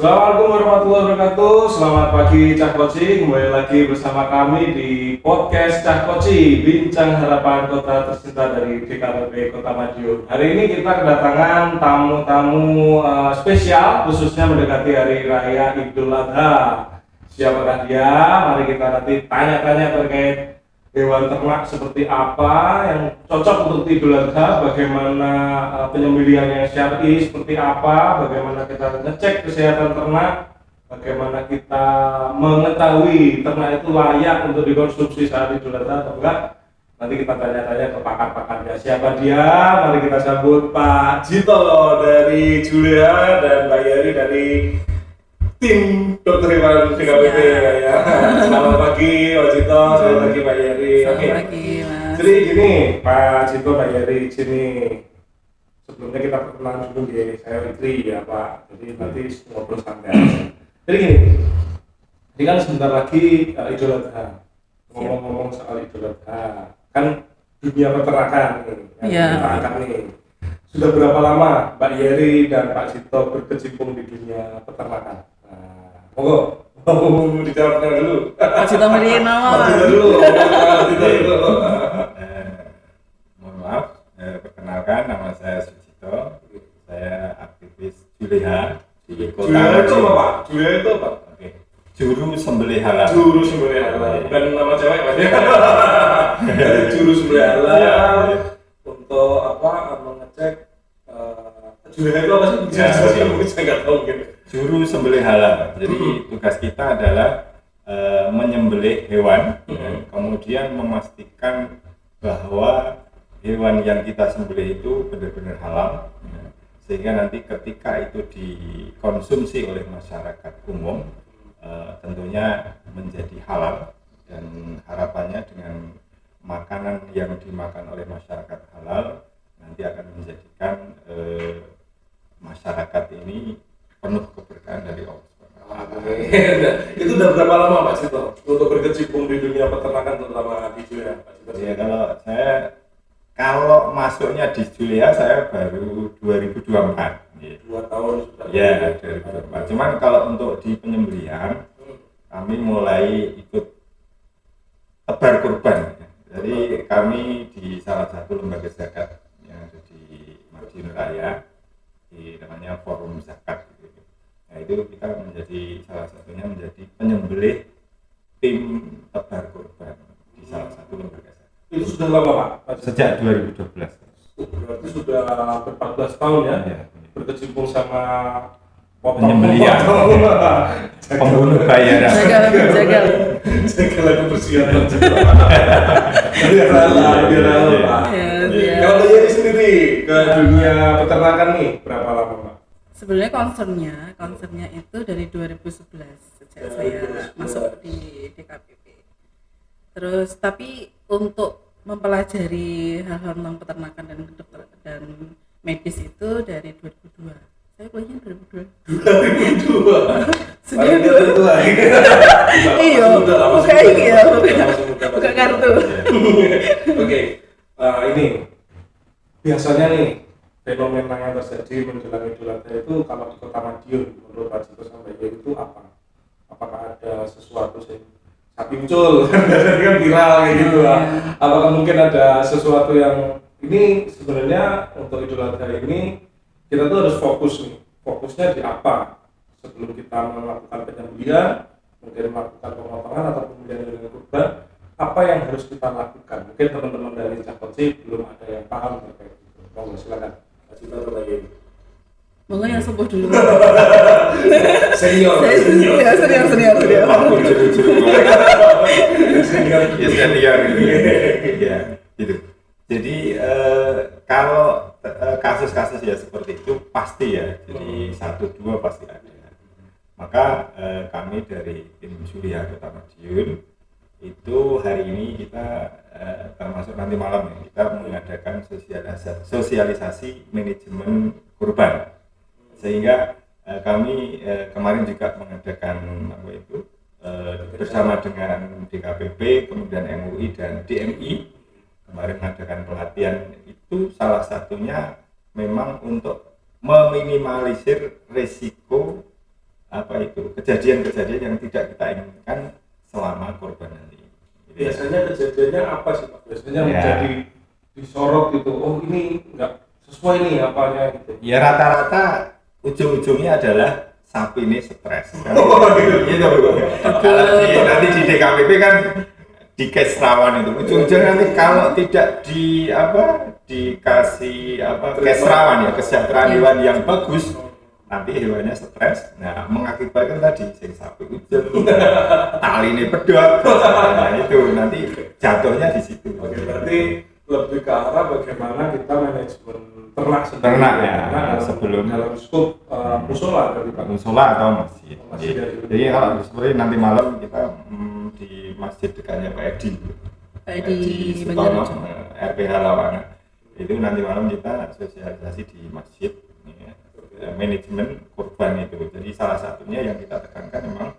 Assalamualaikum warahmatullahi wabarakatuh. Selamat pagi Cah Koci. Kembali lagi bersama kami di podcast Cah Koci, Bincang Harapan Kota Tercinta dari DKPP Kota Madiun. Hari ini kita kedatangan tamu-tamu spesial, khususnya mendekati Hari Raya Idul Adha. Siapakah dia? Mari kita nanti tanya-tanya terkait hewan ternak seperti apa yang cocok untuk Idul Adha, bagaimana penyembelihan yang syar'i seperti apa, bagaimana kita ngecek kesehatan ternak, bagaimana kita mengetahui ternak itu layak untuk dikonsumsi saat Idul Adha atau enggak. Nanti kita tanya-tanya ke pakar-pakarnya. Siapa dia? Mari kita sambut Pak Jito dari Julia dan Mbak Yeri dari tim dokter hewan DKPP ya. Selamat pagi Pak Jito, selamat pagi Pak Yeri. Selamat pagi Mas. Jadi gini Pak Jito, Pak Yeri, sini sebelumnya kita perkenalan dulu ya, saya Fitri ya Pak. Jadi nanti ngobrol santai. Jadi gini, ini kan sebentar lagi Idul Adha. Ngomong-ngomong soal Idul Adha, kan dunia peternakan nih yang kita angkat nih. Sudah berapa lama Mbak Yeri dan Pak Jito berkecimpung di dunia peternakan? Monggo, mau dijawabkan dulu. Pak Jito beri nama. Pak Jito dulu. Mohon maaf, perkenalkan nama saya Sujito. Saya aktivis Juleha di Kota Julia itu Madiun. apa Pak? Julia itu apa? Oke. Juru sembelih halal. Juru sembelih halal. Bukan nama cewek Pak. Juru sembelih halal. Ya. Untuk apa? Mengecek Julia itu apa sih? Mungkin saya nggak tahu mungkin. Juru sembelih halal. Jadi tugas kita adalah menyembelih hewan, kemudian memastikan bahwa hewan yang kita sembelih itu benar-benar halal, sehingga nanti ketika itu dikonsumsi oleh masyarakat umum, tentunya menjadi halal, dan harapannya dengan makanan yang dimakan oleh masyarakat halal nanti akan menjadikan masyarakat ini penuh keberkahan dari Allah. Itu udah berapa lama Pak Jito untuk berkecimpung di dunia peternakan terutama di Julia Pak Jito? Ya, kalau masuknya di Julia saya baru 2024. 2 tahun sudah. Ya, 2024. Cuman kalau untuk di penyembelihan kami mulai ikut tebar kurban. Jadi kami di salah satu lembaga zakat yang ada di Madiun Raya, di namanya Forum Zakat gitu. Nah, itu kita menjadi salah satunya menjadi penyembelih tim tebar kurban di salah satu lembaga zakat. Itu sudah lama Pak? Sejak 2012. Berarti sudah 14 tahun ya, berkecimpung sama penyembelihan, pembunuh bayaran. Jagal. Jagal kebersihan. Biar halal Pak. Kalau Mbak Yeri sendiri ke dunia peternakan nih berapa lama Pak? Sebenarnya concernnya itu dari 2011 sejak saya masuk di DKPP. Terus tapi untuk mempelajari hal-hal tentang peternakan dan medis itu dari 2002. Saya kuliahnya 2002. 2002. Sudah tua. Iya. Buka kartu. Oke. Ini biasanya nih fenomena yang terjadi menjelang Idul Adha itu kalau di Kota Madiun menurut Pak Jito sampai itu apa? Apakah ada sesuatu sih sapi muncul biasanya kan viral kayak gitu lah. Apakah mungkin ada sesuatu yang ini sebenarnya untuk Idul Adha ini kita tuh harus fokusnya di apa sebelum kita melakukan penyembelihan, mungkin melakukan pemotongan atau penyembelihan dengan kurban, apa yang harus kita lakukan? Mungkin teman-teman dari Cah Koci belum ada yang paham terkait itu. Monggo silakan. Kita lagi. Monggo yang sembuh dulu. Senior. Senior. Ya, gitu. Jadi kalau kasus-kasus ya seperti itu pasti ya, jadi 1-2 pasti ada. Maka kami dari tim Julia Kota Madiun itu hari ini kita termasuk nanti malam ya, kita mengadakan sosialisasi manajemen kurban, sehingga kami kemarin juga mengadakan bersama dengan DKPP, kemudian MUI dan DMI kemarin mengadakan pelatihan. Itu salah satunya memang untuk meminimalisir risiko kejadian-kejadian yang tidak kita inginkan selama kurban nanti. Biasanya kejadiannya apa sih Pak? Biasanya Ya. menjadi disorot gitu, oh ini nggak sesuai nih apanya gitu. Ya rata-rata ujung-ujungnya adalah sapi ini stres. Gitu. Kalau nanti di DKPP kan di case rawan itu ujung-ujungnya nanti kalau tidak dikasih case rawan ya, kesejahteraan hewan yang bagus, nanti hewannya stres, nah mengakibatkan tadi sing sapi ujen, tali ini pedot, nah itu nanti jatuhnya di situ. Oke, berarti lebih ke arah bagaimana kita manajemen ternak sendiri. Ternak ya, dalam, sebelum dalam skup musola dari Pak. musola atau masjid. Masjid. Jadi kalau seperti nanti malam kita di masjid dekatnya Pak Edi, di Sutono, Banjarnegara. RPH Lawangan. Itu nanti malam kita sosialisasi di masjid. Manajemen kurban itu. Jadi salah satunya yang kita tekankan memang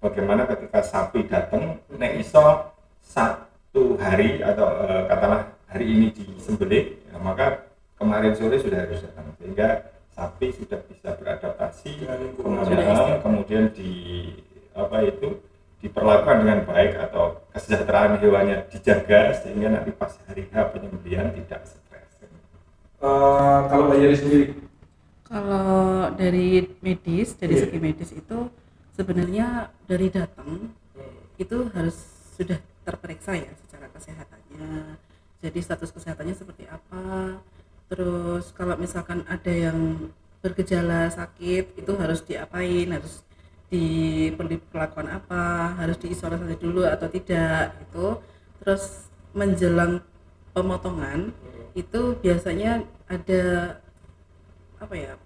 bagaimana ketika sapi datang, nek iso satu hari atau katakanlah hari ini disembelih, ya, maka kemarin sore sudah harus datang sehingga sapi sudah bisa beradaptasi, kemudian diperlakukan dengan baik atau kesejahteraan hewannya dijaga sehingga nanti pas hari H penyembelihan tidak stres. Kalau Mbak Yeri sendiri, Kalau dari segi medis itu sebenarnya dari datang itu harus sudah terperiksa ya secara kesehatannya. Jadi status kesehatannya seperti apa. Terus kalau misalkan ada yang bergejala sakit itu harus diapain, harus diberi perlakuan apa, harus diisolasi dulu atau tidak itu. Terus menjelang pemotongan itu biasanya ada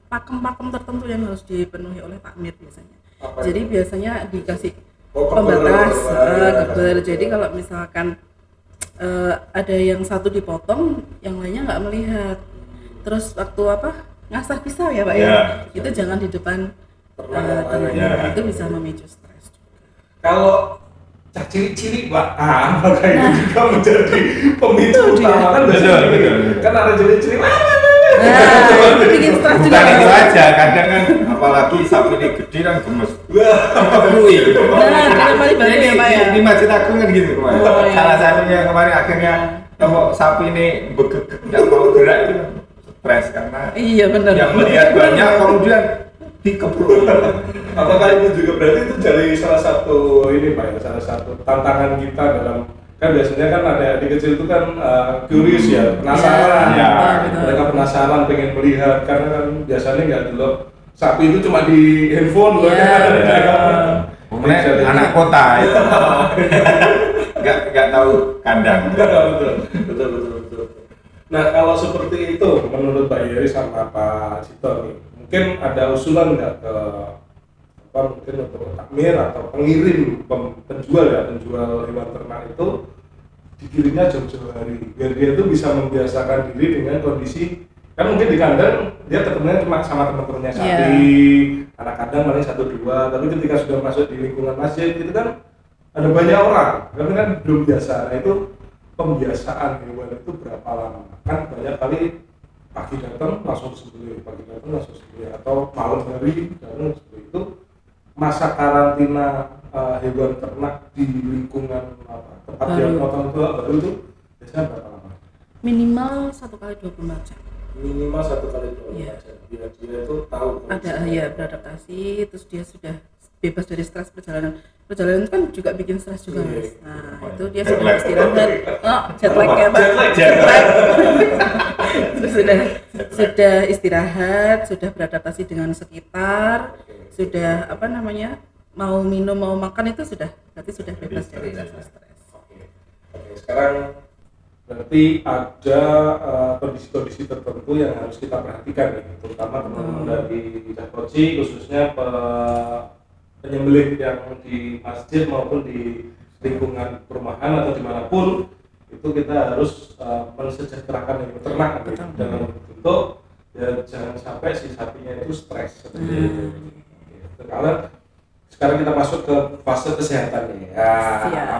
pakem-pakem tertentu yang harus dipenuhi oleh takmir biasanya. Jadi biasanya dikasih pembatas keber. Jadi kalau misalkan ada yang satu dipotong, yang lainnya nggak melihat. Terus waktu ngasah pisau ya Pak ya, itu jangan di depan ternaknya, itu bisa memicu stres juga. kalau cah cilik-cilik Pak, maka itu juga menjadi pemicu utama kan biasanya Betul. kan ada cilik-cilik. Itu bikin stres juga. Bukan itu aja, kadang kan apalagi sapi ini gede kan gemes. Keblui. Kita paling banyak ya Pak ya. Di Masjid Agung kan gitu kemarin. Oh, iya. Salah satunya kemarin akhirnya kalau sapi ini begegek nggak mau gerak itu stres karena Iya benar. yang melihat banyak kemudian dikeblui. Apakah itu juga berarti itu jadi salah satu salah satu tantangan kita dalam, kan biasanya kan ada adik kecil itu kan curious ya, penasaran Ya, mereka penasaran pengen melihat karena kan biasanya nggak dulu sapi itu cuma di handphone loh Ya. Kemudian anak kota itu nggak tahu kandang. betul. Nah kalau seperti itu menurut Pak Yeri sama Pak Cito nih, mungkin ada usulan nggak ke mungkin untuk takmir atau pengirim penjual hewan ternak itu dikirimnya jauh-jauh hari biar dia itu bisa membiasakan diri dengan kondisi, kan mungkin di kandang dia ketemunya cuma sama teman-temannya sapi, anak kandang paling 1-2, tapi ketika sudah masuk di lingkungan masjid itu kan ada banyak orang, karena kan belum biasa. Nah itu pembiasaan hewan itu berapa lama? Kan banyak kali pagi datang langsung sembelih, atau malam hari datang seperti itu. Masa karantina hewan ternak di lingkungan tempat dia potong itu baru itu biasanya berapa lama? Minimal 1 kali 24 jam. Minimal 1 kali 24 Iya. jam. Biar dia itu tahu Ada beradaptasi, terus dia sudah bebas dari stres perjalanan. Perjalanan kan juga bikin stres juga Iya. Mas. Nah itu dia Jet sudah lag. istirahat. Jet lag ya Pak. Jet lag. Terus sudah istirahat, sudah beradaptasi dengan sekitar, sudah mau minum mau makan itu berarti sudah bebas dari rasa stres. Oke, sekarang berarti ada kondisi-kondisi tertentu yang harus kita perhatikan nih, terutama teman-teman dari Cahkoci, khususnya penyembelih yang di masjid maupun di lingkungan perumahan atau dimanapun, itu kita harus mensejahterakan yang ternak dalam bentuk ya jangan sampai si sapinya itu stres seperti itu. Karena sekarang kita masuk ke fase kesehatan nih.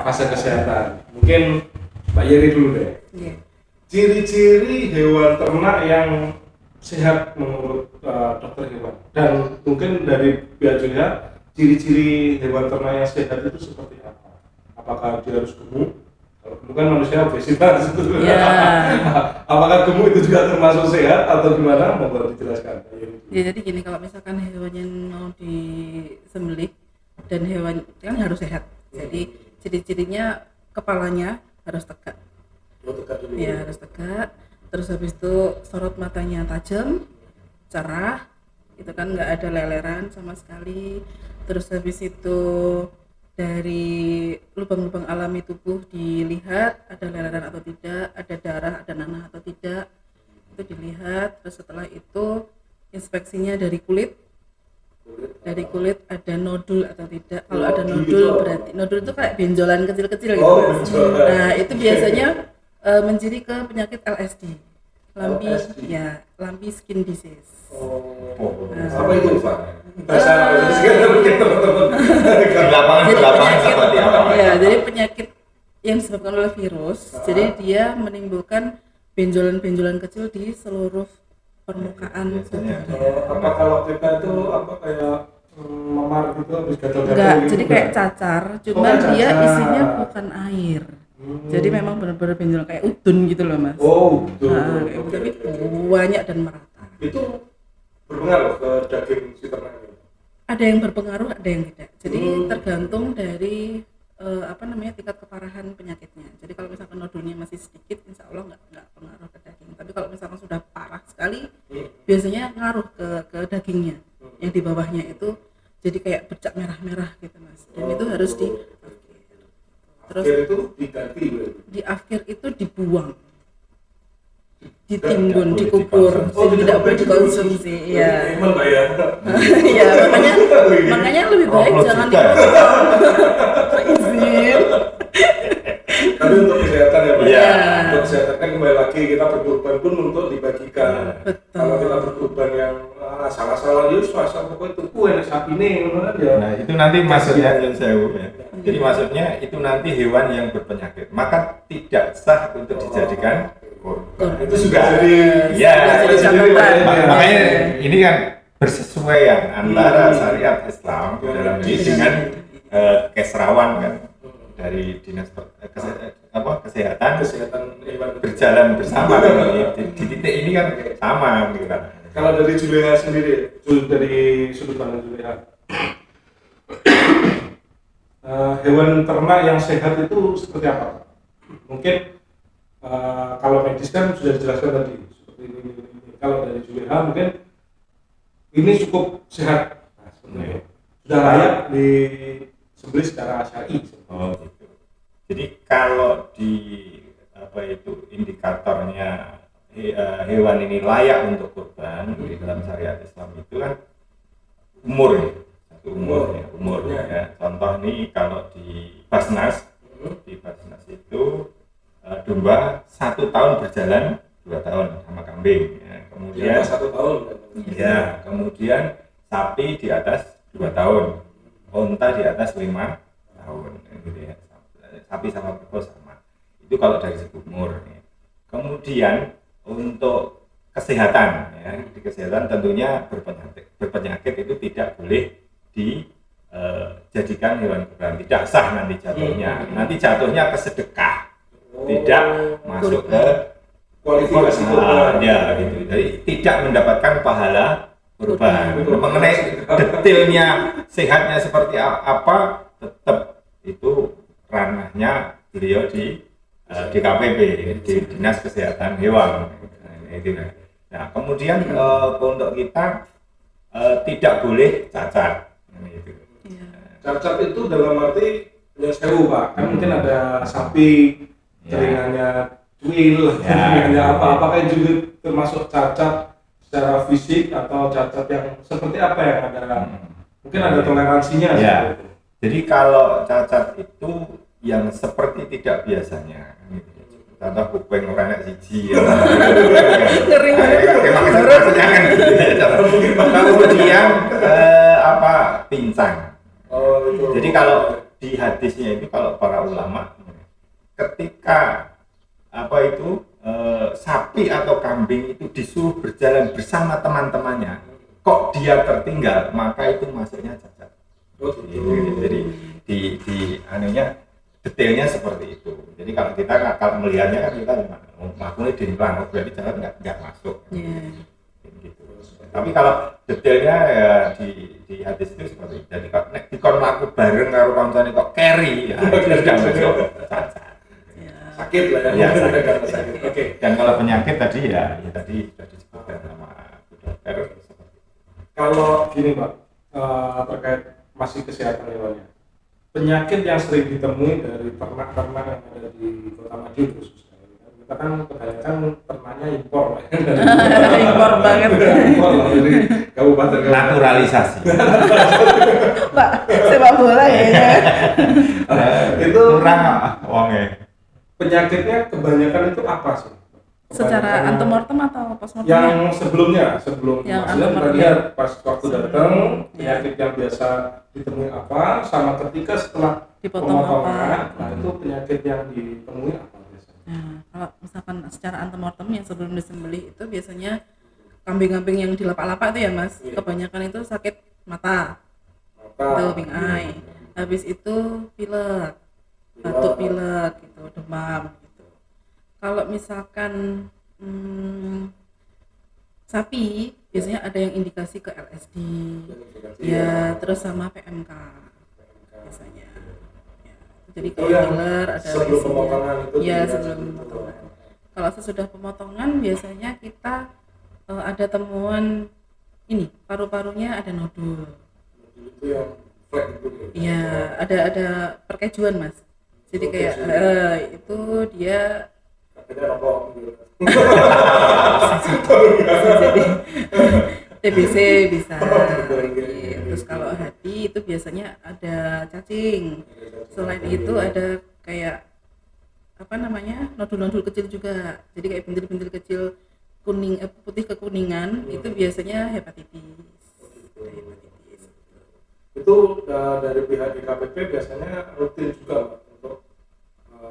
Fase kesehatan. Mungkin Mbak Yeri dulu deh. Iya. Ciri-ciri hewan ternak yang sehat menurut dokter hewan? Dan mungkin dari pihak Julia, ciri-ciri hewan ternak yang sehat itu seperti apa? Apakah dia harus gemuk? Kalau gemuk kan manusia obesitas. Ya. Apakah gemuk itu juga termasuk sehat atau gimana? Mohon dijelaskan. Ya, jadi gini, kalau misalkan hewan yang mau disembelih dan hewan kan harus sehat. Jadi ciri-cirinya kepalanya harus tegak. Ya, harus tegak. Terus habis itu sorot matanya tajam, cerah, itu kan nggak ada leleran sama sekali. Terus habis itu dari lubang-lubang alami tubuh dilihat ada leleran atau tidak, ada darah, ada nanah atau tidak, itu dilihat. Terus setelah itu inspeksinya dari kulit ada nodul atau tidak. Kalau ada nodul berarti nodul itu kayak benjolan kecil-kecil gitu. benjolan. Nah, itu biasanya menciri ke penyakit LSD. Lumpy skin disease. Apa itu, Pak? Bahasa Indonesia mungkin teman-teman. Di lapangan seperti apa? Ya, jadi penyakit yang disebabkan oleh virus. Jadi dia menimbulkan benjolan-benjolan kecil di seluruh permukaan tubuhnya. Apa kalau kita itu kayak memar gitu habis gatal-gatal Enggak, gitu? jadi kayak cacar, cuman kayak dia cacar. isinya bukan air. Jadi memang benar-benar benjolan kayak udun gitu loh, Mas. Oh, betul. Nah, kayak gitu, tapi banyak dan merata. Itu berpengaruh ke daging si ternak ini. Ada yang berpengaruh, ada yang tidak. Jadi tergantung dari tingkat keparahan penyakitnya. Jadi kalau misalkan nodulnya masih sedikit, insya Allah nggak pengaruh ke daging. Tapi kalau misalkan sudah parah sekali, biasanya ngaruh ke dagingnya. Yang di bawahnya itu jadi kayak bercak merah-merah gitu, Mas. Dan itu harus terus itu diganti berarti. di akhir itu dibuang, ditimbun, dikubur, jadi tidak boleh dikonsumsi. Iya. Emang Mbak ya. Iya, makanya lebih baik jangan izin. Tapi untuk kesehatan ya Pak. Iya. Untuk kesehatan kan kembali lagi kita berkorban pun untuk dibagikan. Betul. Kalau kita berkorban yang salah-salah ya asal pokoknya tuku enak sapi nih ngono kan ya. Nah, itu nanti maksudnya Yun Sewu ya. Jadi maksudnya itu nanti hewan yang berpenyakit, maka tidak sah untuk dijadikan korban. Itu sudah jadi Ya, Sudah jadi catatan. makanya ini kan bersesuaian antara syariat Islam dalam ini dengan keserawan kan dari dinas kesehatan hewan. berjalan bersama kan. Di titik ini kan sama gitu kan. Kalau dari Julia sendiri, dari sudut pandang Julia, hewan ternak yang sehat itu seperti apa? Mungkin kalau medis kan sudah dijelaskan tadi seperti ini. Kalau dari Julia mungkin ini cukup sehat, seperti itu. Sudah layak disembelih secara syar'i. Oh gitu. Jadi kalau di indikatornya hewan ini layak untuk kurban di dalam syariat Islam itu kan umur ya, umur ya. Contoh nih kalau di Basnas itu domba 1 tahun berjalan 2 tahun sama kambing ya. Kemudian 1 tahun ya, kemudian sapi di atas 2 tahun, unta di atas 5 tahun gitu ya. Sapi sama kerbau sama. Itu kalau dari segi umur ya. Kemudian untuk kesehatan ya, di kesehatan tentunya berpenyakit itu tidak boleh dijadikan hewan kurban, tidak sah nanti jatuhnya ke sedekah, tidak masuk ke kualifikasi kurban. ya gitu. Jadi tidak mendapatkan pahala kurban. Mengenai detailnya sehatnya seperti apa tetap itu ranahnya beliau di DKPP, di Dinas Kesehatan Hewan. Nah, kemudian untuk kita tidak boleh cacat. Cacat itu dalam arti ya sewu Pak, kan mungkin ada sapi, telinganya cuil, telinganya apa, apakah juga termasuk cacat secara fisik atau cacat yang seperti apa yang ada? Mungkin ada toleransinya. Ya. Jadi kalau cacat itu yang seperti tidak biasanya, contoh kuping orang enak siji, Ngeri. kemudian pincang. Jadi kalau di hadisnya itu kalau para ulama ketika sapi atau kambing itu disuruh berjalan bersama teman-temannya, kok dia tertinggal, maka itu masuknya cacat. Jadi di anunya detailnya seperti itu. Jadi kalau melihatnya kan kita melakukan di pelanggar berarti cacat nggak masuk. Gitu. Tapi kalau detailnya ya di hadis itu seperti itu. Jadi kalau dikon mlaku bareng karo kancane kok carry ya sudah masuk cacat. Sakit lah ya. Sakit. Oke. Dan kalau penyakit tadi ya tadi sudah disebutkan sama Bu Dokter seperti itu. Kalau gini Pak, terkait masih kesehatan hewannya, penyakit yang sering ditemui dari ternak-ternak yang ada di Kota Madiun khususnya, kita kan kebanyakan ternaknya impor, Pak. Impor banget. Impor lah dari kabupaten. Naturalisasi. Pak, sepak bola ya. Itu kurang wonge. penyakitnya kebanyakan itu apa sih? Secara antemortem atau postmortem? Yang sebelum Yang Mas Lian antemortem. lihat pas waktu Sebelum. datang Ya. penyakit yang biasa ditemui apa, sama ketika setelah Dipotong pemotongan, apa? nah itu penyakit yang ditemui apa biasanya? Nah, kalau misalkan secara antemortem yang sebelum disembelih itu biasanya kambing-kambing yang di lapak-lapak itu ya Mas, Iya. kebanyakan itu sakit mata, Maka itu pink eye. Habis itu pilek, batuk pilek gitu, demam gitu. Kalau misalkan sapi biasanya ada yang indikasi ke LSD, ya terus sama PMK biasanya. Ya, jadi Itu kayak yang filler ada sebelum isinya. pemotongan itu Ya dikasih sebelum gitu. pemotongan. Kalau sesudah pemotongan biasanya kita ada temuan ini paru-parunya ada nodul. Itu yang flag itu. Iya, ada perkejuan Mas. Jadi kayak itu dia Katanya rokok gitu. jadi TBC bisa. Iya. Terus kalau hati itu biasanya ada cacing. Selain itu ada kayak apa namanya nodul-nodul kecil juga. Jadi kayak bintil-bintil kecil kuning putih kekuningan itu biasanya hepatitis. Hepatitis. Itu dari pihak DKPP biasanya rutin juga Pak, untuk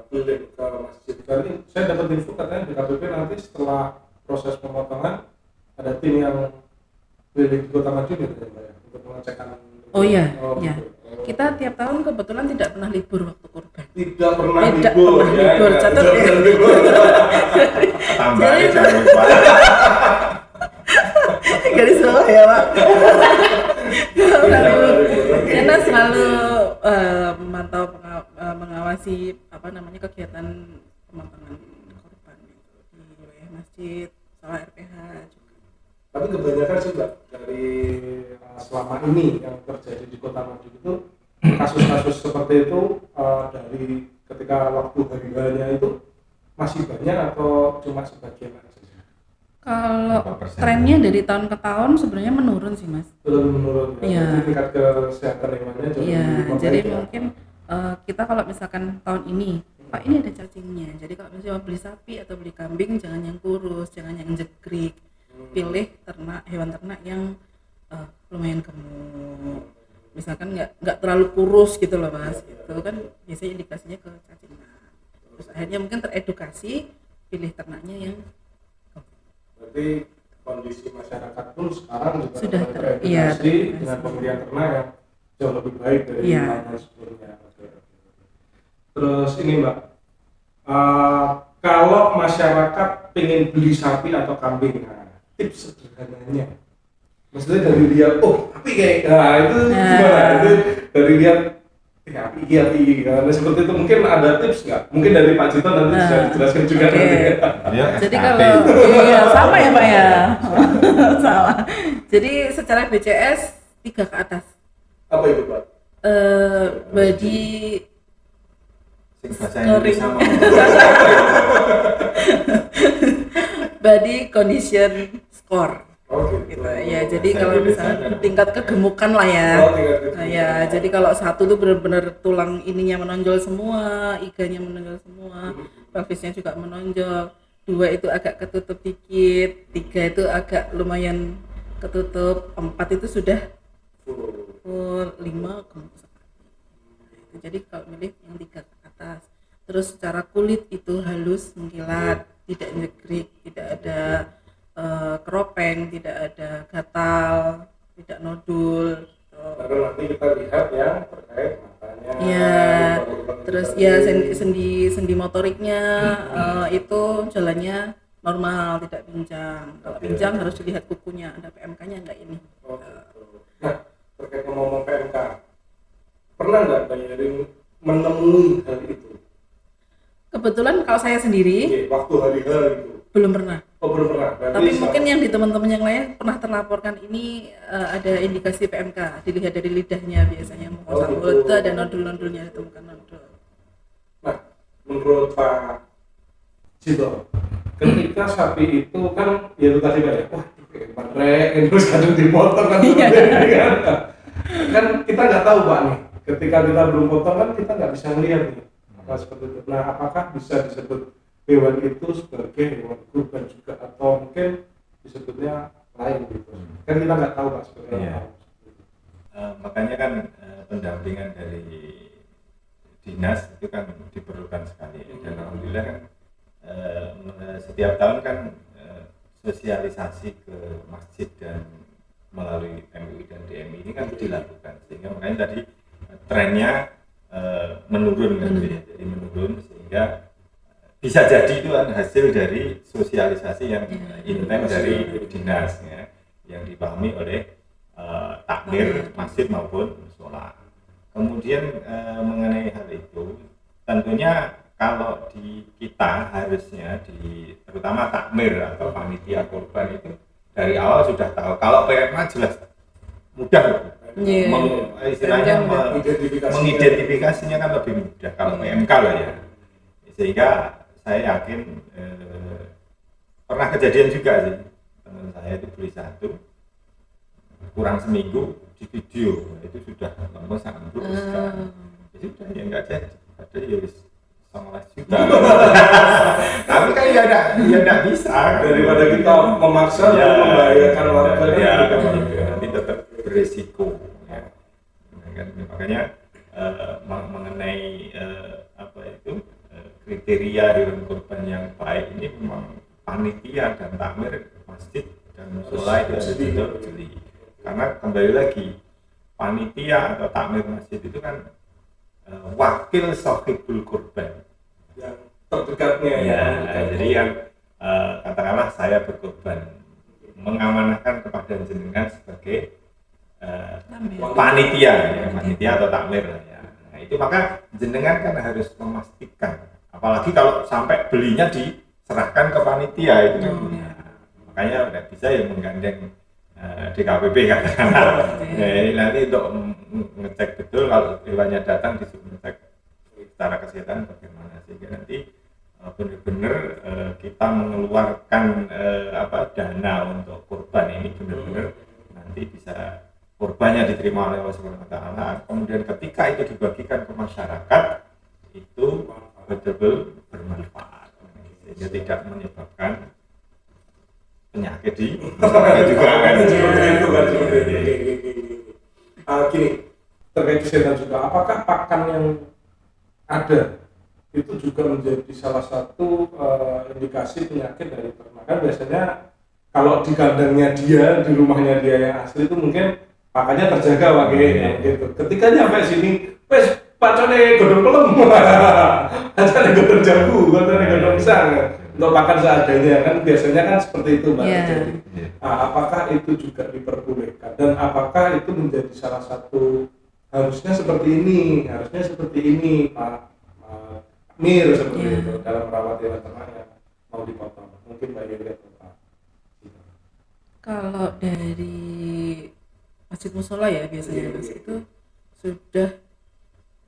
keliling ke masjid. Kali saya dapat info katanya DKPP nanti setelah proses pemotongan ada tim yang keliling di Kota Madiun gitu ya Pak ya, untuk mengecekkan. Oh iya, Oh, iya. gitu. Oh. Kita tiap tahun kebetulan tidak pernah libur waktu kurban. Tidak pernah Tidak libur, pernah libur, ya, catat tidak ya. pernah libur. Tambahnya jangan lupa. Garis bawah ya Pak. Karena selalu memantau mengawasi apa namanya kegiatan pemotongan korban itu di wilayah masjid, salah RPH juga. Tapi kebanyakan sih Mbak, dari selama ini yang terjadi di Kota Madiun itu kasus-kasus seperti itu dari ketika waktu hari-harinya itu masih banyak atau cuma sebagian aja? Kalau Berapa persen? trennya dari tahun ke tahun sebenarnya menurun sih Mas. Belum menurun ya. Iya. Jadi tingkat kesehatan hewannya jauh Iya, lebih membaik jadi ya. mungkin kita kalau misalkan tahun ini, Pak ini ada cacingnya. Jadi kalau misalnya mau beli sapi atau beli kambing jangan yang kurus, jangan yang jegrik. Pilih hewan ternak yang lumayan gemuk. Misalkan nggak terlalu kurus gitu loh Mas. Itu kan biasanya indikasinya ke cacingan. Terus akhirnya mungkin teredukasi pilih ternaknya yang Berarti kondisi masyarakat pun sekarang juga Sudah teredukasi iya, dengan teredukasi. pembelian ternak yang jauh lebih baik dari Iya. tahun sebelumnya. Oke. Terus ini Mbak, kalau masyarakat pengen beli sapi atau kambing, nah, tips sederhananya, maksudnya dari lihat, oh api kayak, nah itu gimana? Itu dari lihat, api, karena seperti itu mungkin ada tips nggak? Mungkin dari Pak Cito nanti bisa dijelaskan juga oke. nanti. Ya, Jadi SKP. kalau iya sama ya Pak ya. Sama. Jadi secara BCS 3 ke atas. Apa itu Pak? Body Sing bahasa Indonesia mau. body condition score Oh gitu gitu. ya. Jadi Bahasa kalau Indonesia misalnya ada. tingkat kegemukan lah ya. Oh, tingkat kegemukan. Nah, ya, jadi kalau satu tuh benar-benar tulang ininya menonjol semua, iganya menonjol semua, pelvisnya juga menonjol. 2 itu agak ketutup dikit, 3 itu agak lumayan ketutup, 4 itu sudah full, 5 gemuk sekali. Jadi kalau milih yang 3 ke atas. Terus secara kulit itu halus, mengkilat. tidak nyegrik, tidak ada keropeng, tidak ada gatal, tidak nodul. Baru nanti kita lihat yang terkait matanya. Iya, lubang-lubang terus juga ya tadi. sendi motoriknya itu jalannya normal, tidak pincang. Kalau Oke. pincang harus dilihat kukunya, ada PMK-nya enggak ini. Oh, gitu. Nah, terkait ngomong PMK, pernah nggak Mbak Yerin menemui hal itu? Kebetulan kalau saya sendiri Oke, waktu hari H itu. belum pernah. Oh, belum pernah. Berarti Tapi mungkin yang di teman-teman yang lain pernah terlaporkan ini ada indikasi PMK, dilihat dari lidahnya biasanya mukosa Oh, gitu. mulut itu ada nodul-nodulnya, ditemukan nodul. Nah, menurut Pak Cito, ketika sapi itu kan ya itu tadi Pak ya, wah baterai terus kadang dipotong kan, Iya. kan kita nggak tahu Pak nih, ketika kita belum potong kan kita nggak bisa melihat nih apa seperti itu. Nah, apakah bisa disebut hewan itu sebagai hewan kurban juga atau mungkin disebutnya lain gitu? Kan kita nggak tahu Pak seperti Iya. apa. Makanya kan pendampingan dari dinas itu kan diperlukan sekali, dan alhamdulillah kan setiap tahun kan sosialisasi ke masjid dan melalui MUI dan DMI ini kan dilakukan, sehingga makanya tadi trennya menurun kan, jadi menurun, sehingga bisa jadi itu kan hasil dari sosialisasi yang intens dari dinas ya, yang dipahami oleh takmir masjid maupun sholat. Kemudian mengenai hal itu, tentunya kalau di kita harusnya terutama takmir atau panitia kurban itu dari awal sudah tahu. Kalau PMA jelas mudah, Iya. istilahnya Mengidentifikasinya. mengidentifikasinya kan lebih mudah kalau PMK lah ya. Sehingga saya yakin pernah kejadian juga sih, teman saya itu beli satu, kurang seminggu di video itu sudah lemes ambruk sekarang. Itu sudah ya nggak jadi, ada ya wis 19 juta. Tapi kan ya nggak bisa. Daripada kita memaksa Ya, untuk membahayakan warga ya, kan nanti tetap beresiko. Ya. Kan, makanya mengenai apa itu kriteria hewan kurban yang baik ini memang panitia dan takmir masjid dan musola itu harus betul jeli. Karena kembali lagi panitia atau takmir masjid itu kan wakil sohibul kurban. yang terdekatnya Ya, jadi yang katakanlah saya berkorban mengamanahkan kepada jenengan sebagai panitia ya, panitia atau takmir ya. Nah, itu maka jenengan kan harus memastikan, apalagi kalau sampai belinya diserahkan ke panitia itu kan, ya, makanya nggak bisa ya menggandeng DKPP katakanlah. Ya, ini nanti untuk ngecek betul kalau hewannya datang disuruh ngecek secara kesehatan bagaimana, sehingga nanti benar-benar kita mengeluarkan dana untuk kurban ini benar-benar nanti bisa kurbannya diterima oleh Allah Subhanahu wa taala. Kemudian ketika itu dibagikan ke masyarakat itu betul-betul bermanfaat, sehingga tidak menyebabkan penyakit di masyarakat juga kan. seperti itu kan seperti itu. Gini, terkait kesehatan juga, apakah pakan yang ada itu juga menjadi salah satu indikasi penyakit dari ternak? Kan biasanya kalau di kandangnya dia, di rumahnya dia yang asli itu mungkin pakannya terjaga pakai gitu. Ketika nyampe sini, wes pacone godhong pelem, pacone godhong jambu, pacone godhong pisang. Untuk makan seadanya kan biasanya kan seperti itu Mbak. Iya. Jadi, apakah itu juga diperbolehkan dan apakah itu menjadi salah satu harusnya seperti ini Pak Mir seperti Iya. itu dalam merawat hewan ternak yang mau dipotong? Mungkin Mbak Yuri atau Pak. Kalau dari masjid musola ya biasanya mas, itu sudah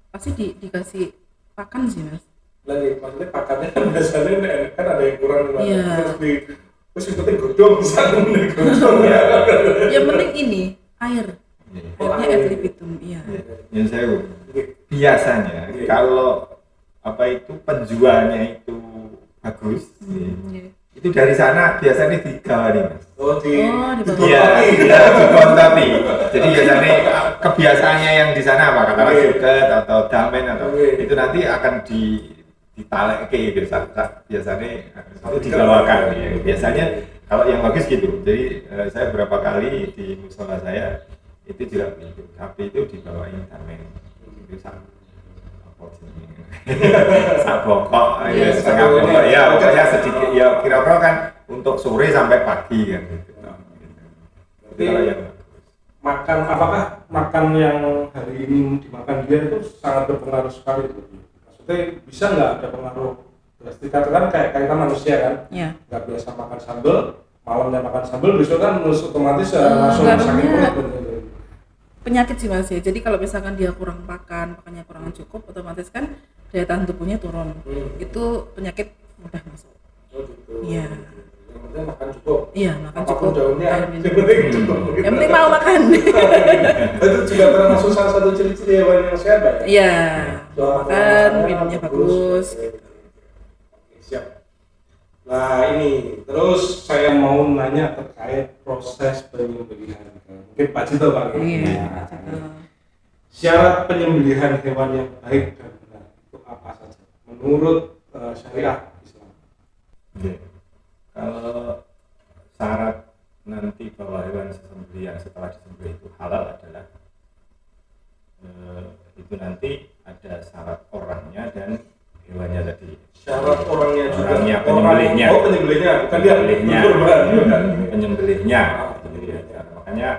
pasti dikasih pakan sih mas. Lagi maksudnya pakannya kan biasanya kan ada yang kurang Iya. terus yang penting godong misalnya godong ya. Yang penting ini air, airnya air. ad libitum, iya. Yang saya biasanya kalau itu penjualnya itu bagus, Iya. itu dari sana biasanya digawani mas. Oh di dibawa. Iya, dikontroli. Jadi biasanya kebiasaannya yang di sana apa katakanlah Oke. suket atau damen atau Oke. itu nanti akan ditaleke gitu biasanya itu dibawakan ya. Biasanya kalau yang logis gitu. Jadi saya berapa kali di musola saya itu juga begitu. Sapi itu dibawain tameng. Itu apa jenis? Sabokok ya setengah bokok ya pokoknya sedikit ya kira-kira kan untuk sore sampai pagi kan gitu. Itu kalau yang Makan, apakah makan yang hari ini dimakan dia itu sangat berpengaruh sekali itu? Maksudnya bisa nggak ada pengaruh drastis? Kan kayak kita manusia kan, Ya. nggak biasa makan sambal, malamnya makan sambal, besok kan otomatis langsung ngaruhnya sakit perut. Gitu. penyakit sih Mas ya. Jadi kalau misalkan dia kurang makannya kurang cukup, otomatis kan daya tahan tubuhnya turun. Itu penyakit mudah masuk. Oh gitu. Iya. Yang penting makan cukup. Iya, makan Apapun cukup. daunnya, Air yang minum. penting cukup. Yang penting mau makan. Itu juga termasuk salah satu ciri-ciri hewan yang sehat, Pak. Iya, Doa makan, makannya minumnya bagus. Oke, siap. Nah ini, terus saya mau nanya terkait proses penyembelihan. Mungkin Pak Cito Pak. Iya. Nah, syarat penyembelihan hewan yang baik dan benar itu apa saja? Menurut syariat Islam. Oke. Kalau syarat nanti bahwa hewan sembelihan setelah disembelih itu halal adalah itu nanti ada syarat orangnya dan hewannya tadi. Syarat orangnya juga. Orangnya, penyembelihnya. Oh penyembelihnya, bukan dia. Penyembelihnya. Kurban. Penyembelihnya. Jadi, ya, makanya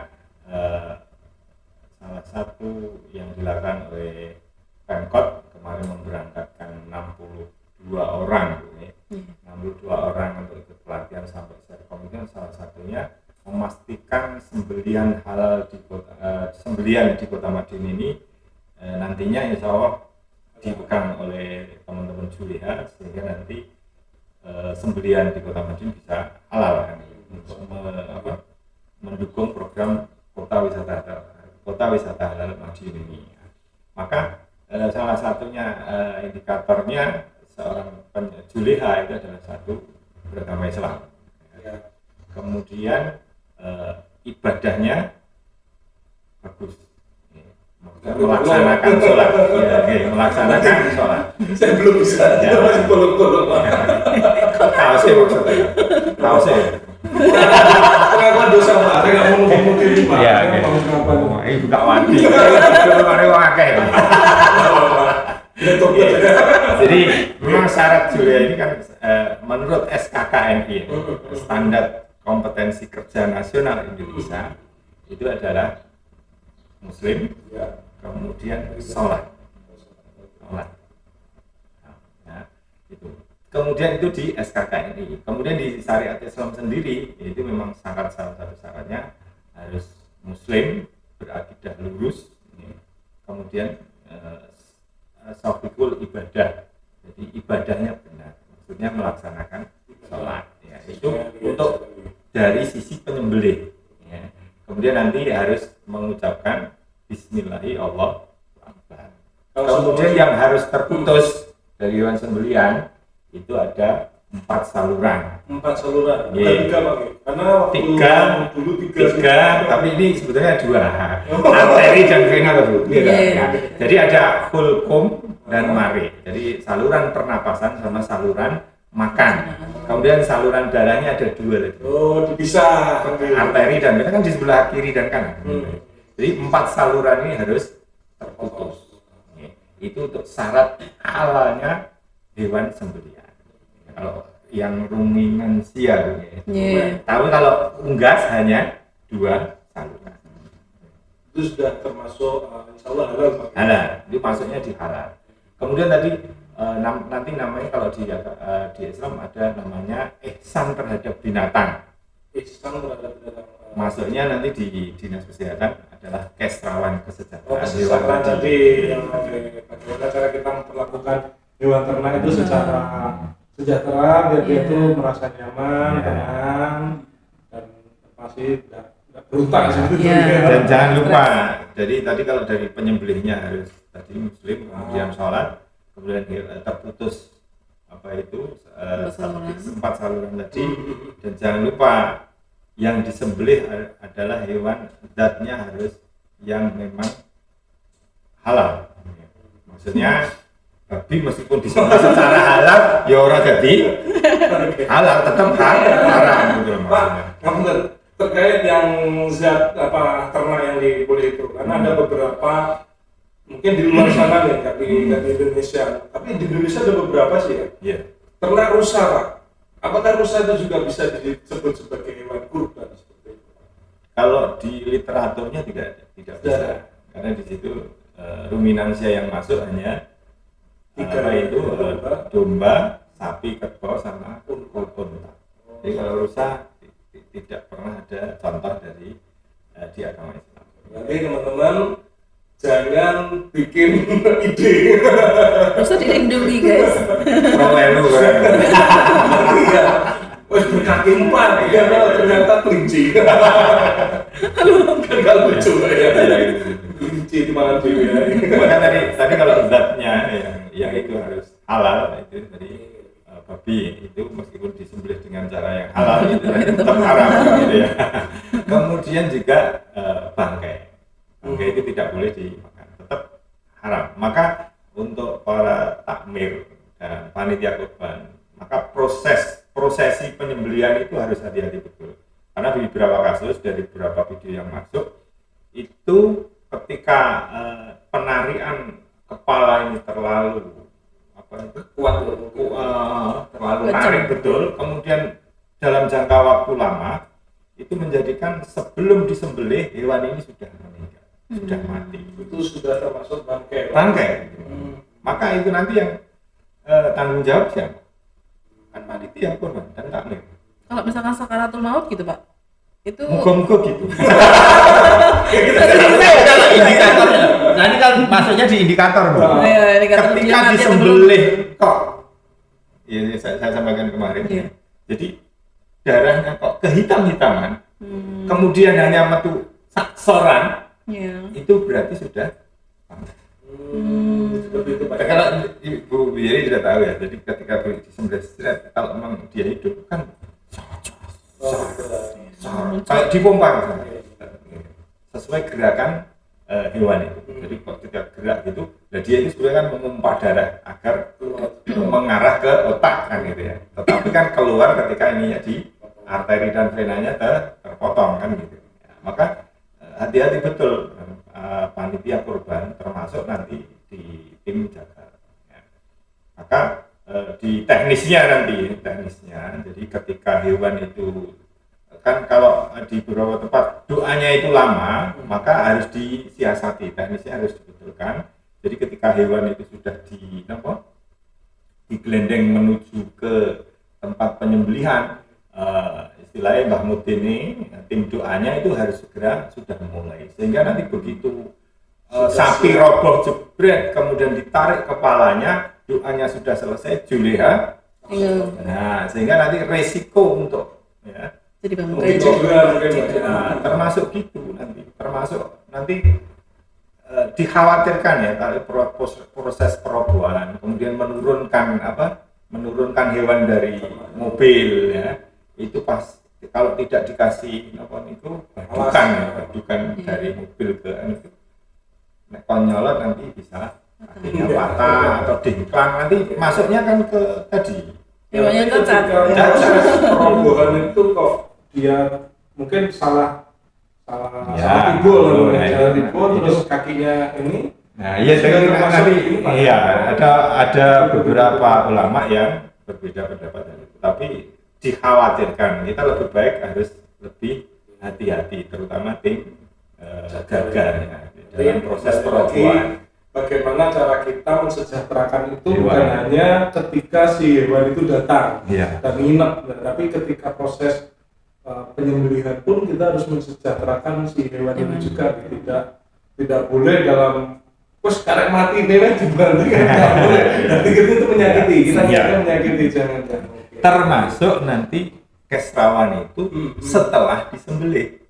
salah satu yang dilakukan oleh Pemkot kemarin memberangkatkan 62 orang, 62 orang untuk ikut pelatihan sampai serkom itu salah satunya memastikan sembelihan halal sembelihan di Kota Madiun ini nantinya insya Allah dipegang oleh teman-teman Juleha sehingga nanti sembelihan di Kota Madiun bisa halal kan, untuk mendukung program kota wisata halal Madiun ini. Maka salah satunya indikatornya seorang Juleha itu adalah satu beragama Islam. Kemudian ibadahnya bagus, melaksanakan sholat, melaksanakan sholat. Saya belum bisa, Ya. masih bolong-bolong. Tahu sih maksudnya, tahu sih. Pengakuan dosa Pak, saya nggak mau mungkin Pak. Iya, Saya mau pengakuan. ini buka wadi. Kemarin wakai. Jadi memang syarat Julia ini kan menurut SKKNI, Standar Kompetensi Kerja Nasional Indonesia, itu adalah Muslim, kemudian sholat. Nah, itu. Kemudian itu di SKKNI. Kemudian di syariat Islam sendiri, itu memang salah satu syaratnya harus Muslim, berakidah lurus, kemudian sahihul ibadah, jadi ibadahnya benar, maksudnya melaksanakan sholat. Ya, itu untuk dari sisi penyembelih. Ya. Kemudian nanti harus mengucapkan Bismillahirrahmanirrahim. Kemudian yang harus terputus dari hewan sembelihan itu ada 4 saluran. 4 saluran, bukan Iya. 3 Pak. Karena waktu dulu 3, tapi ini sebetulnya 2. Arteri dan vena Bu. Ya. Jadi ada hulkum dan mari. Jadi saluran pernapasan sama saluran makan. Kemudian saluran darahnya ada 2 lagi. Oh, dipisah. Arteri dan vena kan di sebelah kiri dan kanan. Jadi 4 saluran ini harus terputus. Itu untuk syarat halalnya hewan sembelihan. Kalau yang ruminansia, tapi kalau unggas hanya 2 saluran. Itu sudah termasuk insya Allah halal Pak. Halal, itu masuknya di halal. Kemudian tadi nanti namanya kalau di Islam ada namanya ihsan terhadap binatang. Ihsan terhadap binatang. Masuknya nanti di dinas kesehatan adalah kesrawan kesejahteraan Oh, kesejahteraan tadi yang bagaimana cara kita memperlakukan hewan ternak itu secara sejahtera biar dia itu merasa nyaman, tenang, dan pasti tidak berhutang sebetulnya. Dan jangan lupa, jadi tadi kalau dari penyembelihnya harus tadi Muslim, kemudian sholat, kemudian terputus empat saluran tadi, dan jangan lupa yang disembelih adalah hewan zatnya harus yang memang halal. Maksudnya babi meskipun disembelih secara halal ya ora jadi halal, tetap haram gitu loh Pak, maksudnya. ngapunten, terkait yang zat ternak yang dibeli itu, karena ada beberapa mungkin di luar sana nih, nggak di Indonesia, tapi di Indonesia ada beberapa sih ya. Iya. Ternak rusa, Pak. Apakah rusa itu juga bisa disebut sebagai hewan kurban seperti itu? Kalau di literaturnya tidak bisa, karena di situ ruminansia yang masuk hanya domba, sapi, kerbau, sama unta. Jadi kalau rusa tidak pernah ada contoh dari di agama Islam. Jadi teman-teman jangan bikin ide. Rusa dilindungi guys. Prolelu kan. Iya. Wes berkaki empat, ya ternyata kelinci. Kan gak lucu ya. Kelinci di mana tuh ya. Maka tadi kalau zatnya yang itu harus halal, itu dari babi itu meskipun disembelih dengan cara yang halal itu tetap haram gitu ya. Kemudian juga bangkai itu tidak boleh dimakan, tetap haram. Maka untuk para takmir dan panitia kurban, maka prosesi penyembelihan itu harus hati-hati betul. Karena di beberapa kasus dari beberapa video yang masuk itu ketika penarian kepala ini terlalu Kuat. terlalu tarik betul, kemudian dalam jangka waktu lama itu menjadikan sebelum disembelih hewan ini sudah meninggal, sudah mati. Itu sudah termasuk bangkai. Maka itu nanti yang tanggung jawab siapa? Kan panitia kurban dan takmir. Kalau misalkan sakaratul maut gitu Pak, itu Muga-muga gitu. Kalau indikatornya, nah ini kan masuknya di indikator Bu. Iya, indikator dia Ketika mati atau disembelih kok, ya saya sampaikan kemarin. Iya. Jadi darahnya kok kehitam-hitaman, kemudian hanya metu saksoran, Iya. itu berarti sudah. Seperti itu Pak. Kalau Ibu Wiri sudah tahu ya, jadi ketika disembelih seret, kalau memang dia hidup kan kayak dipompa sesuai gerakan hewan itu. Jadi ketika gerak gitu, nah dia itu sebenarnya kan memompa darah agar mengarah ke otak kan gitu ya. Tetapi kan keluar ketika ininya di arteri dan venanya terpotong kan gitu. Ya, maka hati-hati betul panitia kurban termasuk nanti di tim jaga. Ya. Maka di teknisnya, jadi ketika hewan itu kan kalau di beberapa tempat doanya itu lama, maka harus disiasati, teknisnya harus dibetulkan. Jadi ketika hewan itu sudah digelendeng menuju ke tempat penyembelihan, istilahnya Mbah Mudin ini, tim doanya itu harus segera sudah mulai, sehingga nanti begitu sapi roboh jebret, kemudian ditarik kepalanya, doanya sudah selesai, juleha. Nah, sehingga nanti resiko untuk jadi Mungkin bangkai. juga mungkin. termasuk gitu nanti dikhawatirkan ya kalau proses perobohan, kemudian menurunkan hewan dari mobil ya, itu pas kalau tidak dikasih badukan dari mobil ke itu, konyolot nanti bisa kakinya patah atau dingklang, nanti masuknya kan ke tadi. Hewannya cacat. Perobohan itu kok dia mungkin salah Ya, timbul, nah, terus kakinya ini. Nah, iya jadi nanti ada beberapa ulama yang berbeda pendapat, tapi dikhawatirkan kita lebih baik harus lebih hati-hati, terutama tim jaga ya, dalam proses perobohan. Bagaimana cara kita mensejahterakan itu Hewan. bukan hanya ketika si hewan itu datang Iya. dan nginep, tapi ketika proses penyembelihan pun kita harus mensejahterakan si hewan itu juga. Tidak boleh dalam karek mati nih dibantu kan nggak boleh. Nanti itu menyakiti, kita menyakiti, jangan. Termasuk nanti kesrawan itu setelah disembelih.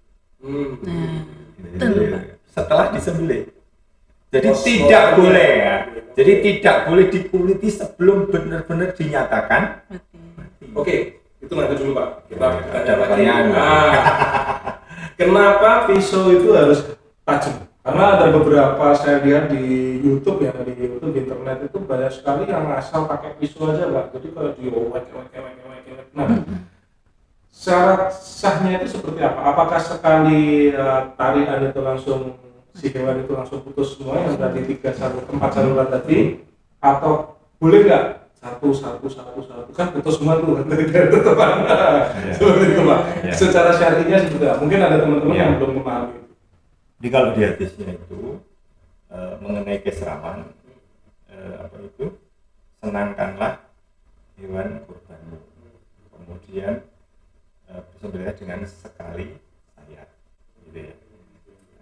Setelah disembelih. Jadi tidak boleh ya. Jadi tidak boleh dikuliti sebelum benar-benar dinyatakan mati. Oke, itu nanti dulu Pak. Kita ada pertanyaan. Kenapa pisau itu harus tajam? Karena ada ada beberapa saya lihat di YouTube ya, di internet itu banyak sekali yang asal pakai pisau aja Pak. Jadi kalau diowek. Nah, syarat sahnya itu seperti apa? Apakah sekali tarian itu langsung si hewan itu langsung putus semua yang tadi 4 saluran tadi, atau boleh nggak satu kan putus semua tuh dari tetepan seperti itu Pak. Secara syar'inya seperti apa? Mungkin ada teman-teman yang belum memahami. Jadi kalau di hadisnya itu mengenai keseraman, senangkanlah hewan kurbanmu, kemudian bersembelih dengan sekali sayap, gitu ya.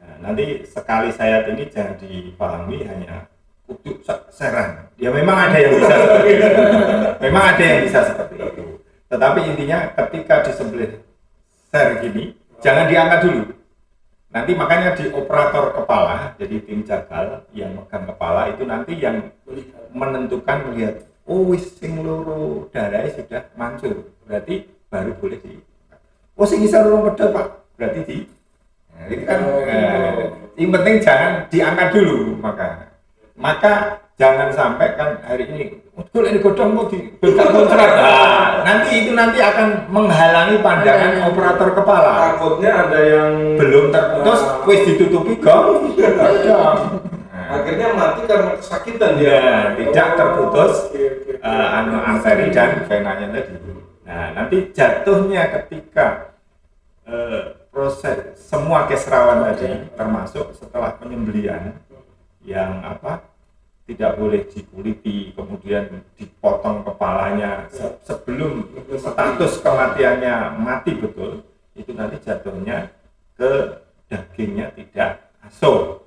Nah, nanti sekali sayap ini jangan dipahami hanya kudu serang. Ya memang ada yang bisa seperti itu. Memang ada yang bisa seperti itu. Tetapi intinya ketika disembelih ser gini, jangan diangkat dulu. Nanti makanya di operator kepala, jadi tim jagal yang megang kepala itu nanti yang menentukan melihat, oh wis sing loro darahnya sudah mancur, berarti baru boleh di. Oh sing isar urung pedhot Pak, berarti di. Nah, ini kan yang penting jangan diangkat dulu maka jangan sampai kan hari ini betul ini godong mau dibelak muncrat. Nah, nanti akan menghalangi pandangan operator kepala. Takutnya ada yang Belum terputus, wis ditutupi gong. Akhirnya mati karena kesakitan dia. Ya, tidak terputus arteri dan venanya tadi. Nah, nanti jatuhnya ketika proses semua keserawan tadi, termasuk setelah penyembelihan yang tidak boleh dikuliti, kemudian dipotong kepalanya sebelum status kematiannya mati betul, itu nanti jatuhnya ke dagingnya tidak aso.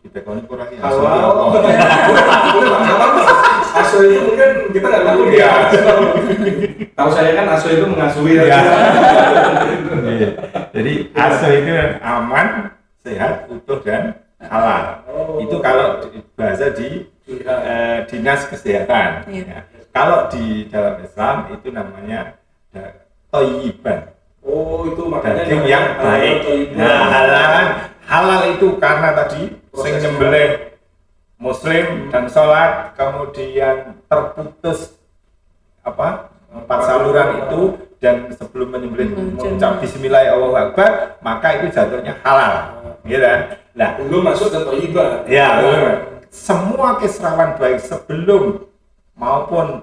Kita kurangi aso. Aso itu mungkin kita nggak tahu ya. Tahu saya kan aso itu mengasui ya. Jadi aso itu aman, sehat, utuh dan halal. Itu kalau bahasa di dinas kesehatan. Ya. Kalau di dalam Islam itu namanya thayyiban. Oh, itu makanya daging yang baik. Nah, halal itu karena tadi sing nyembelih muslim dan sholat, kemudian terputus 4 saluran itu, dan sebelum menyembelih mengucap bismillah Allahu Akbar, maka itu jatuhnya halal. Gitu kan? Nah, belum masuk ke thayyiban. Ya, semua keserawan baik sebelum maupun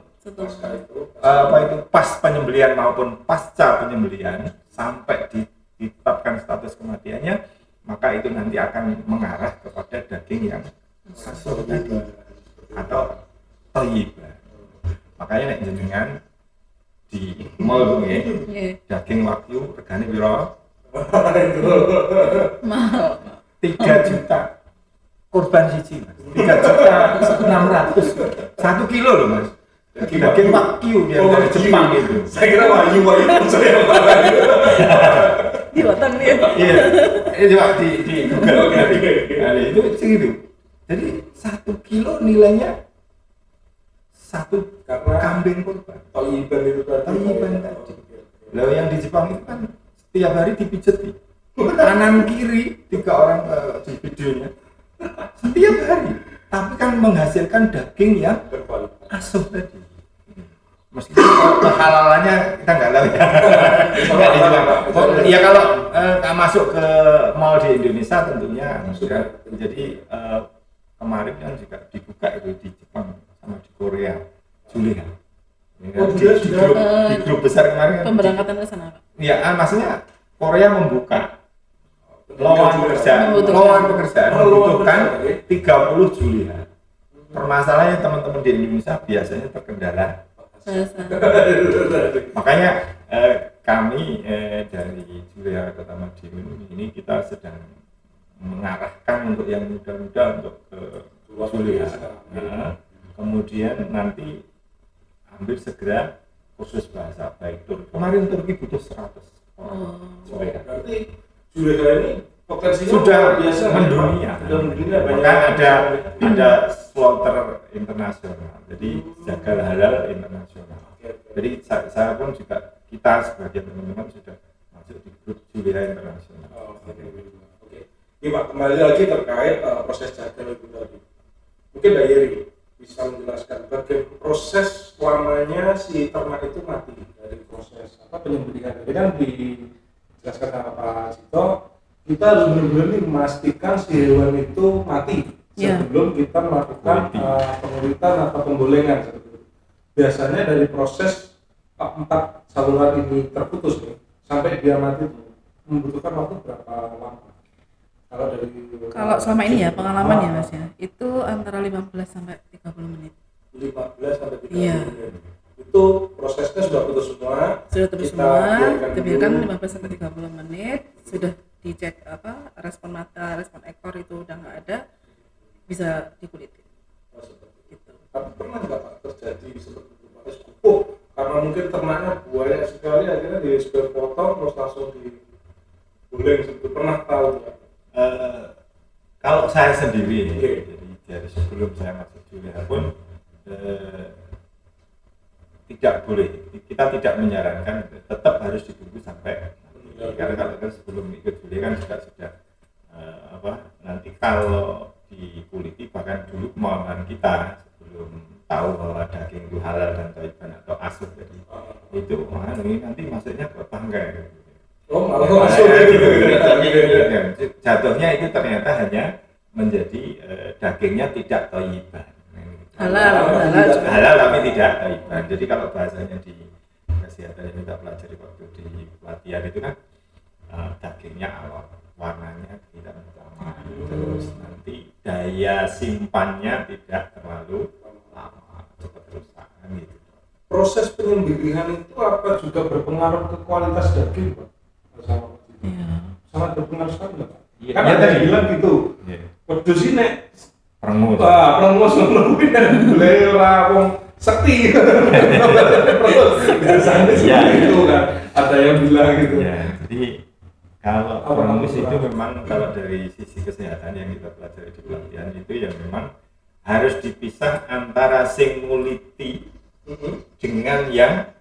pas penyembelihan maupun pasca penyembelihan sampai ditetapkan status kematiannya, maka itu nanti akan mengarah kepada daging yang kasur tadi atau thayyibah. Makanya nek jenengan di mall daging wagyu regane piro? Mahal. 3 juta korban siji Mas. 3.600.000 1 kilo loh Mas. Daging wagyu dia dari Jepang itu. Saya kira wagyu saya Dipotong dia. Iya. Itu di Google. Nah, itu segitu. Jadi 1 kilo nilainya 1 kambing korban. Thayyiban itu Thayyiban tadi. Lalu yang di Jepang itu kan setiap hari dipijet kanan kiri 3 orang di videonya setiap hari, tapi kan menghasilkan daging yang asuh tadi. Meskipun kehalalannya kita nggak tahu ya. Ya kalau masuk ke mall di Indonesia tentunya sudah. Jadi kemarin kan juga dibuka itu di Jepang sama di Korea, Julia. Di grup besar kemarin. Pemberangkatan ke sana Pak. Ya, maksudnya Korea membuka lowongan pekerjaan membutuhkan 30 Julia. Permasalahannya teman-teman di Indonesia biasanya terkendala. Makanya kami dari Julia Kota Madiun ini kita sedang mengarahkan untuk yang muda-muda untuk ke Julia. Nah, kemudian nanti ambil segera kursus bahasa baik Turki. Kemarin Turki butuh 100 orang. Berarti Julia ini potensinya sudah biasa mendunia. Bahkan ada slaughter internasional. Jadi jagal halal internasional. Jadi saya pun juga kita sebagai teman-teman sudah masuk di grup Julia internasional. Pak, kembali lagi terkait proses jagal itu tadi. Mungkin Mbak Yeri bisa menjelaskan bagaimana proses lamanya si ternak itu mati dari proses penyembelihan. Jadi kan dijelaskan sama Pak Cito, kita harus benar-benar nih memastikan si hewan itu mati sebelum kita melakukan pengulitan atau pembolengan. Biasanya dari proses 4 saluran ini terputus nih sampai dia mati itu membutuhkan waktu berapa lama? Kalau selama ini ya pengalaman ya Mas ya, itu antara 15 sampai 30 menit. 15 sampai 30 Iya. menit. Itu prosesnya sudah putus semua. Sudah terus semua, dibiarkan 15 sampai 30 menit, sudah dicek respon mata, respon ekor itu udah nggak ada, bisa dikulitin. Oh, seperti itu. Tapi pernah nggak Pak terjadi seperti itu Pak? Karena mungkin ternaknya banyak sekali, akhirnya sudah potong terus langsung digulung. Itu pernah tahu nggak? Kalau saya sendiri, jadi dari sebelum saya masuk di WH pun tidak boleh, kita tidak menyarankan, tetap harus ditunggu sampai karena kalau kan sebelum ikut beli kan juga sudah nanti kalau dikuliti, bahkan dulu kemauan kita sebelum tahu bahwa daging itu halal dan thayyiban atau asuh, jadi itu nanti masuknya ke bangkai. Oh, malah langsung jatuhnya itu ternyata hanya menjadi dagingnya tidak thayyiban. Halal tapi tidak thayyiban. Jadi kalau bahasanya di kesehatan yang kita pelajari waktu di pelatihan itu kan dagingnya awal, warnanya hitam utama, terus nanti daya simpannya tidak terlalu lama, cepat rusak gitu. Proses penyembelihan itu apa juga berpengaruh ke kualitas daging Pak? Sangat berpengaruh sekali Pak. Kan ada yang bilang gitu. Wedhus ini prengus ngeluwih dan boleh ora wong sekti. Biasanya seperti itu kan. Ada yang bilang gitu. Ya, jadi kalau prengus itu memang kalau dari sisi kesehatan yang kita pelajari di pelatihan itu ya memang harus dipisah antara sing nguliti dengan yang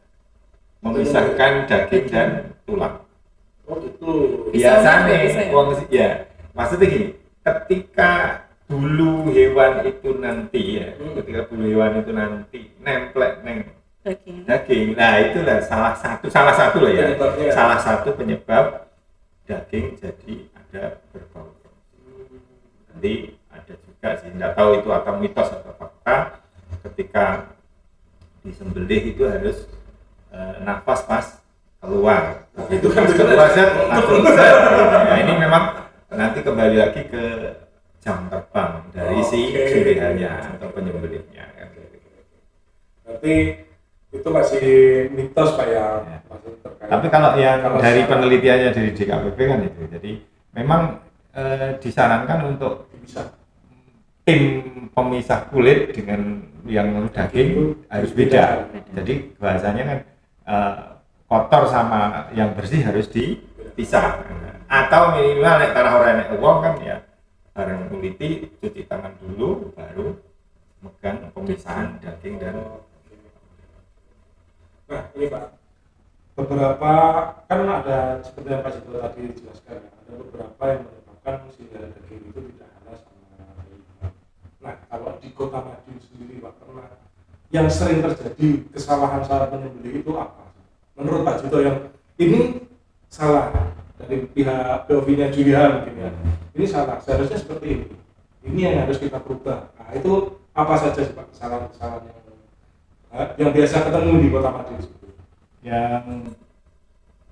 memisahkan daging dan tulang. Oh gitu. Biasanya maksudnya gini, ketika bulu hewan itu nanti nemplek neng daging, nah itulah salah satu lah ya, salah satu penyebab daging jadi ada berbau. Nanti ada juga sih, nggak tahu itu atau mitos atau fakta, ketika disembelih itu harus nafas pas keluar. Itu kan keluar langsung nah, ini memang nanti kembali lagi ke jam terbang dari si surihannya atau penyembelihnya. Berarti itu masih mitos Pak ya. Masih terkait. Tapi kalau yang dari penelitiannya dari DKPP kan itu, jadi memang disarankan untuk tim pemisah kulit dengan yang daging harus beda. Jadi bahasanya kan kotor sama yang bersih harus dipisah. Atau minimal nek tanah ora nek wong kan ya bareng kuliti cuci tangan dulu baru megang pemisahan daging dan nah ini Pak, beberapa kan ada seperti yang Pak Cito tadi jelaskan, ada beberapa yang menyebabkan si daging itu tidak halal sama thayyiban. Nah kalau di Kota Madiun sendiri Pak, pernah yang sering terjadi kesalahan saat menyembelih itu apa? Menurut Pak Cito yang ini salah dari pihak POV-nya Julia mungkin ya, ini salah, seharusnya seperti ini yang harus kita berubah. Nah itu apa saja sih Pak kesalahan-kesalahan yang biasa ketemu di Kota Madiun? yang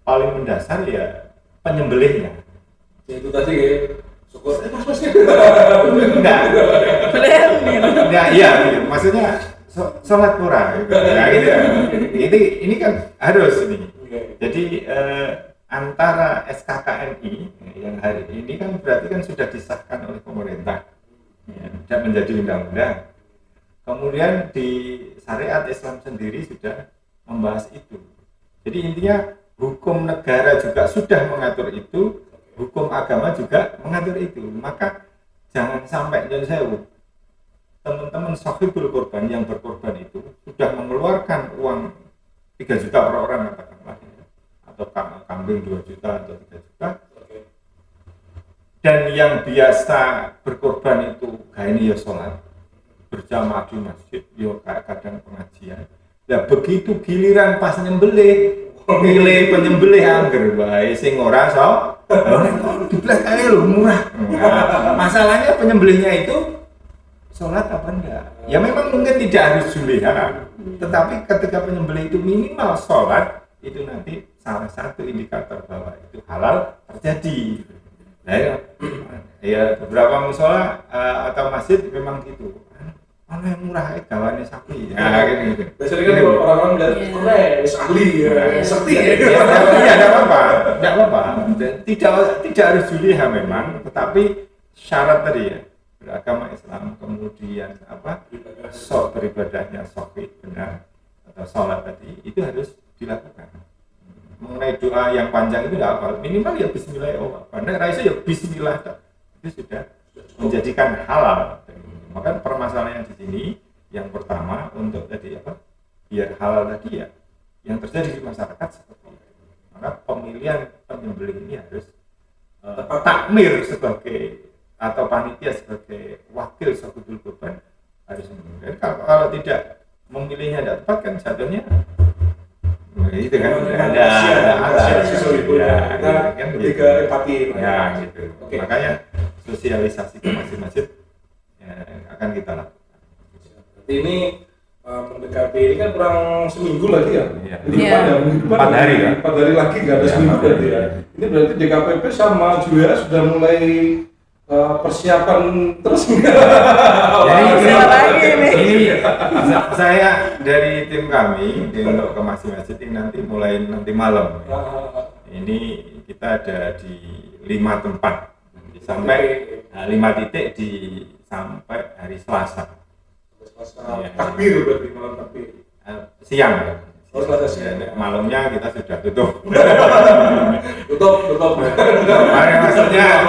paling mendasar ya penyembelihnya. Ya itu tadi ya, syukur Enggak. Iya, gitu. Maksudnya sholat kurang gitu. Ya, gitu. Ini kan harus ini. Jadi antara SKKNI yang hari ini kan berarti kan sudah disahkan oleh pemerintah ya, dan menjadi undang-undang. Kemudian di syariat Islam sendiri sudah membahas itu. Jadi intinya hukum negara juga sudah mengatur itu, hukum agama juga mengatur itu. Maka jangan sampai teman-teman sahibul korban yang berkorban itu sudah mengeluarkan uang 3 juta per orang katakanlah, atau kambing 2 juta atau 3 juta, dan yang biasa berkorban itu ini ya sholat berjamaah di masjid, ya kadang pengajian. Nah begitu giliran pas nyembelih, milih penyembelih angger wae sing ora dibelah kali lho murah. Nah, masalahnya penyembelihnya itu sholat apa enggak? Ya memang mungkin tidak harus juleha, tetapi ketika penyembelih itu minimal sholat, itu nanti salah satu indikator bahwa itu halal terjadi. Nah, ya beberapa musola atau masjid memang gitu. Mana yang murah gawane sapi. Ya gitu. Biasanya kan orang-orang bilang keren, ahli ya, sakti ya. Iya, enggak apa-apa. Tidak harus juleha memang, tetapi syarat tadi ya beragama Islam, kemudian beribadahnya sahih benar atau sholat tadi itu harus dilakukan. Mengenai doa yang panjang itu tidak apa, minimal ya Bismillah. Karena raisa ya Bismillah itu sudah menjadikan halal. Maka permasalahan di sini yang pertama untuk tadi biar halal tadi ya yang terjadi di masyarakat seperti itu. Maka pemilihan penyembelih ini harus takmir sebagai atau panitia sebagai wakil sahibul kurban harus memilih. Kalau tidak memilihnya tidak tepat kan jatuhnya itu kan ada ketiga empati ya gitu. Makanya sosialisasi ke masjid-masjid akan kita lakukan. Ini mendekati ini kan kurang seminggu lagi ya. Ini Empat hari kan? 4 hari lagi nggak ada seminggu berarti ya. Ini berarti DKPP sama Julia sudah mulai persiapan terus nggak? Ini saya dari tim kami untuk ke masjid-masjid ini nanti malam. Ini kita ada di 5 tempat sampai 5 titik sampai hari Selasa. Takbir berarti malam takbir. Siang. Selasa siang. Malamnya kita sudah tutup. tutup. Maksudnya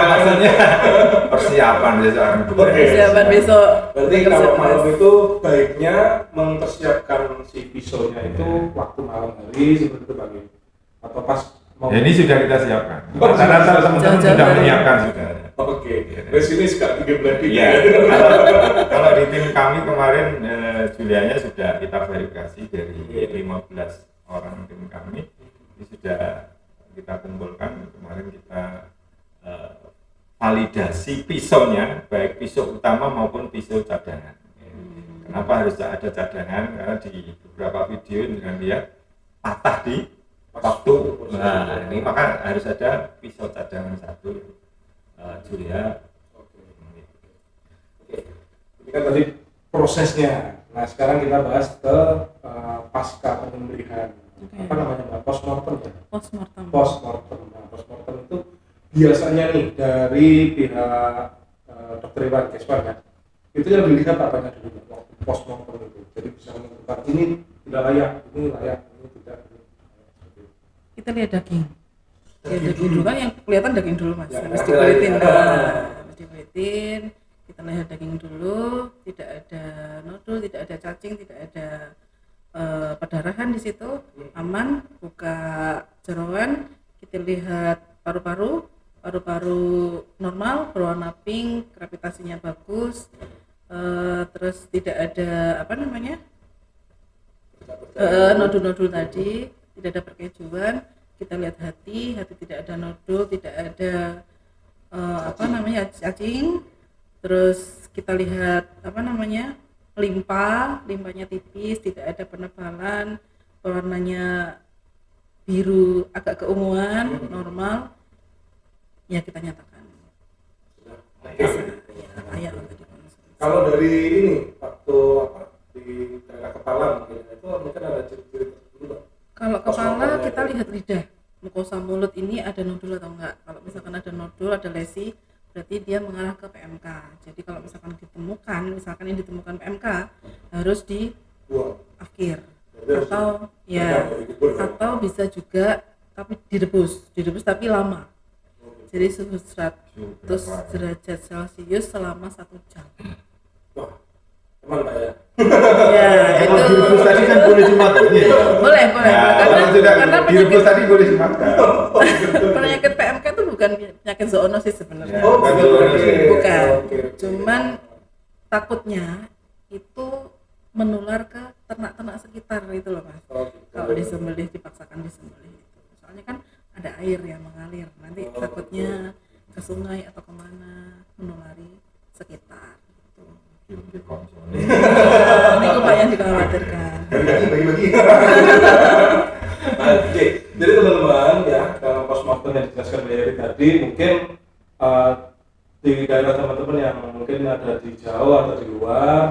persiapan besok. Persiapan besok. Berarti kalau malam itu baiknya mempersiapkan si pisaunya itu waktu malam hari seperti itu Bang. Atau pas mau. Ini sudah kita siapkan. Rata-rata teman-teman sudah menyiapkan sudah. Oke. Di sini suka bikin blending. Iya. Kalau di tim kami kemarin Julianya sudah kita verifikasi dari 15 orang tim kami. Ini sudah kita kumpulkan. Kemarin kita validasi pisaunya, baik pisau utama maupun pisau cadangan. Kenapa harus ada cadangan? Karena di beberapa video dengan lihat patah di waktu. Nah, ini maka harus ada pisau cadangan satu. Julia. Oke. Ini kan tadi prosesnya. Nah, sekarang kita bahas ke pasca penyembelihan. Apa namanya Mbak? Postmortem ya? Postmortem. Nah, postmortem itu biasanya nih dari pihak Dr. Iwan Keswan kan, itu yang dilihat apanya dulu waktu postmortem itu. Jadi bisa menentukan ini tidak layak, ini layak, ini tidak. Kita lihat daging. Daging dulu kan yang kelihatan daging dulu Mas. Harus dikulitin. Kita lihat daging dulu, tidak ada nodul, tidak ada cacing, tidak ada perdarahan di situ, aman. Buka jeroan, kita lihat paru-paru normal, berwarna pink, gravitasinya bagus, terus tidak ada nodul-nodul tadi, tidak ada perkejuan. Kita lihat hati tidak ada nodul, tidak ada cacing. Terus kita lihat limpanya tipis, tidak ada penebalan, warnanya biru agak keunguan, normal. Ya kita nyatakan. Layak untuk dikonsumsi. Kalau dari ini waktu di daerah kepala itu mungkin ada ciri-ciri tertentu. Kalau kepala kita lihat lidah, mukosa mulut ini ada nodul atau enggak. Kalau misalkan ada nodul, ada lesi, berarti dia mengarah ke PMK. Jadi kalau misalkan ini ditemukan PMK, harus dibuang afkir atau bisa juga tapi direbus tapi lama. Jadi suhu 100 derajat Celcius selama 1 jam. Wah, teman Pak ya. Ya, itu direbus tadi kan boleh dimakan. Boleh. Karena direbus tadi boleh dimakan. Penyakit PMK itu bukan penyakit zoonosis sebenarnya. Oh, Bukan bukan. zoonosis. Bukan. Oke. Cuman takutnya itu menular ke ternak-ternak sekitar itu loh Mas. Oh, gitu. Kalau disembelih, dipaksakan disembelih itu. Soalnya kan ada air yang mengalir. Nanti Oh, takutnya ke sungai atau kemana menulari sekitar. Gitu. Di konsol. Ini Pak yang dikhawatirkan. Bagi-bagi. Oke, jadi teman-teman ya, dalam postmortem yang dijelaskan Mbak Yeri tadi, mungkin di daerah teman-teman yang mungkin ada di Jawa atau di luar,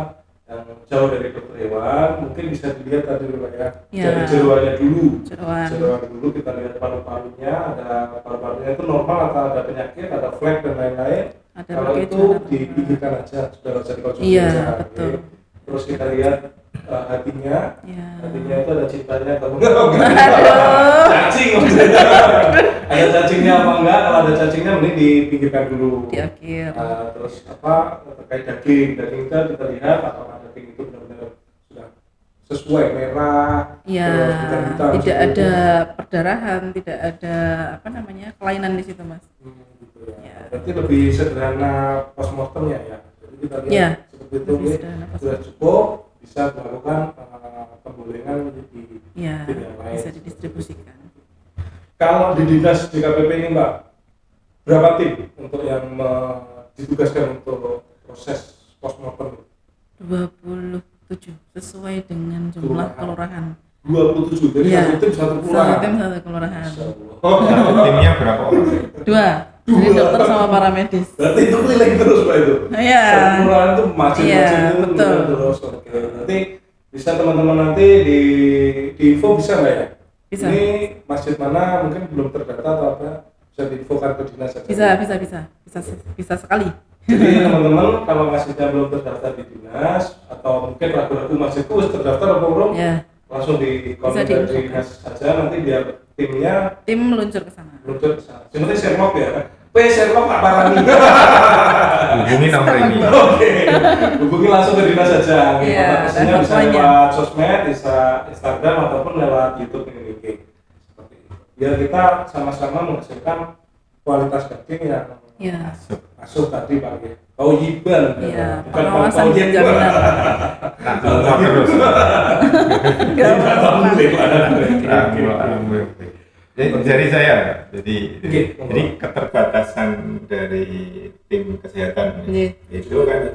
yang jauh dari dokter hewan, mungkin bisa dilihat tadi Mbak ya, Ya. dari jeroannya dulu. Jeroan. Jeroan dulu kita lihat paru-parunya, ada paru-parunya itu normal atau ada penyakit, ada flek dan lain-lain. Ada Kalau pakai itu celana dipikirkan aja, sudah nggak usah dikonsumsi Iya, aja. betul. Oke. Terus kita lihat hatinya, Ya. hatinya itu ada cintanya atau enggak? Cacing maksudnya. Ada cacingnya apa enggak? Kalau ada cacingnya mending dipinggirkan dulu. Di akhir. Terus apa terkait daging itu kita lihat apakah daging itu benar-benar sudah sesuai merah. Ya, terus hitam-hitam, tidak seperti ada itu. perdarahan, tidak ada apa namanya kelainan di situ Mas. Gitu ya. Ya. Berarti lebih sederhana postmortemnya ya. Jadi kita lihat Ya, seperti itu lebih nih, sederhana sudah cukup bisa melakukan pembolengan di Ya, tim yang lain. bisa didistribusikan. Kalau di dinas DKPP ini Mbak, berapa tim untuk yang ditugaskan untuk proses postmortem? 27 sesuai dengan jumlah kelurahan. 27, jadi Iya. satu tim satu Satu kelurahan. tim satu kelurahan. Masya Allah. Satu timnya berapa orang? 2. Jadi dokter sama para medis. Berarti itu keliling terus Pak itu? Iya. Satu kelurahan itu masjid-masjid Iya, itu betul. keliling terus. Oke, nanti bisa teman-teman nanti di info bisa nggak ya? Bisa. Ini masjid mana mungkin belum terdata atau apa? Bisa diinfokan ke dinas saja. Bisa sekali. Jadi teman-teman kalau masjidnya belum terdaftar di dinas atau mungkin ragu-ragu masjidku sudah terdaftar apa belum? Ya, Langsung di kontak diinfokan. di dinas saja nanti biar timnya tim meluncur ke sana. meluncur ke sana. Sebenarnya Sherlock ya. Sherlock Pak Parani. Hubungi nomor ini. Oke. Hubungi langsung ke dinas saja. Iya, Kontak personnya dan bisa hotline-nya. lewat sosmed, bisa Instagram ataupun lewat YouTube ini. Seperti itu. Biar kita sama-sama menghasilkan kualitas daging yang Ya. masuk tadi Pak ya. Tauhiban. Iya, Bukan pengawasan tauhid. jaminan. Semua terus. Enggak Tidak apa-apa. boleh, Pak. Alhamdulillah. Jadi dari saya, Oke. jadi keterbatasan dari tim kesehatan Iya. itu kan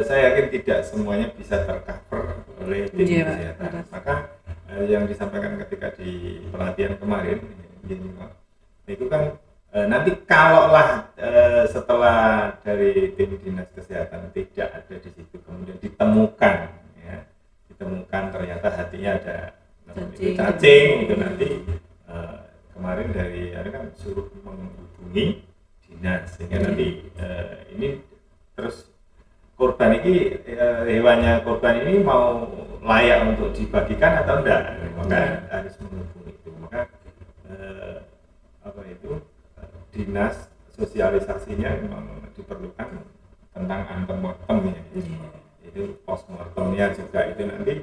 saya yakin tidak semuanya bisa tercover oleh tim Iya, Pak. kesehatan. Betul. Maka yang disampaikan ketika di pelatihan kemarin, itu kan nanti kalaulah setelah dari tim dinas kesehatan tidak ada di situ, kemudian ditemukan ternyata hatinya ada cacing itu nanti kemarin dari kan suruh menghubungi dinas sehingga nanti ini terus korban ini hewannya korban ini mau layak untuk dibagikan atau enggak, maka harus menghubungi itu. Maka dinas sosialisasinya memang diperlukan tentang antemortem ya. Itu postmortemnya juga itu nanti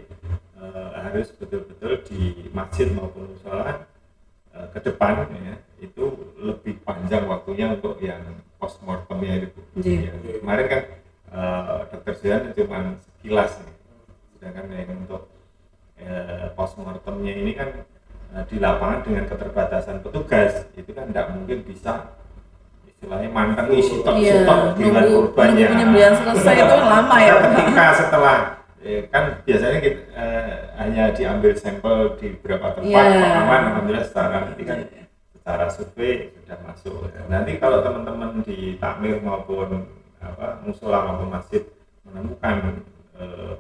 harus betul-betul di masjid maupun musola ke depan ya, itu lebih panjang waktunya untuk yang postmortemnya itu. Iya. Ya, kemarin kan dokter Zian cuma sekilas ya. Sedangkan yang untuk postmortemnya ini kan di lapangan dengan keterbatasan petugas itu kan tidak mungkin bisa istilahnya mantengi sitok-sitok dengan korbannya. Nunggu penyembelihan selesai itu kan lama ya. Ketika setelah kan biasanya kita hanya diambil sampel di beberapa tempat aman, alhamdulillah secara nanti kan secara survei sudah masuk. Nanti kalau teman-teman di takmir maupun musola maupun masjid menemukan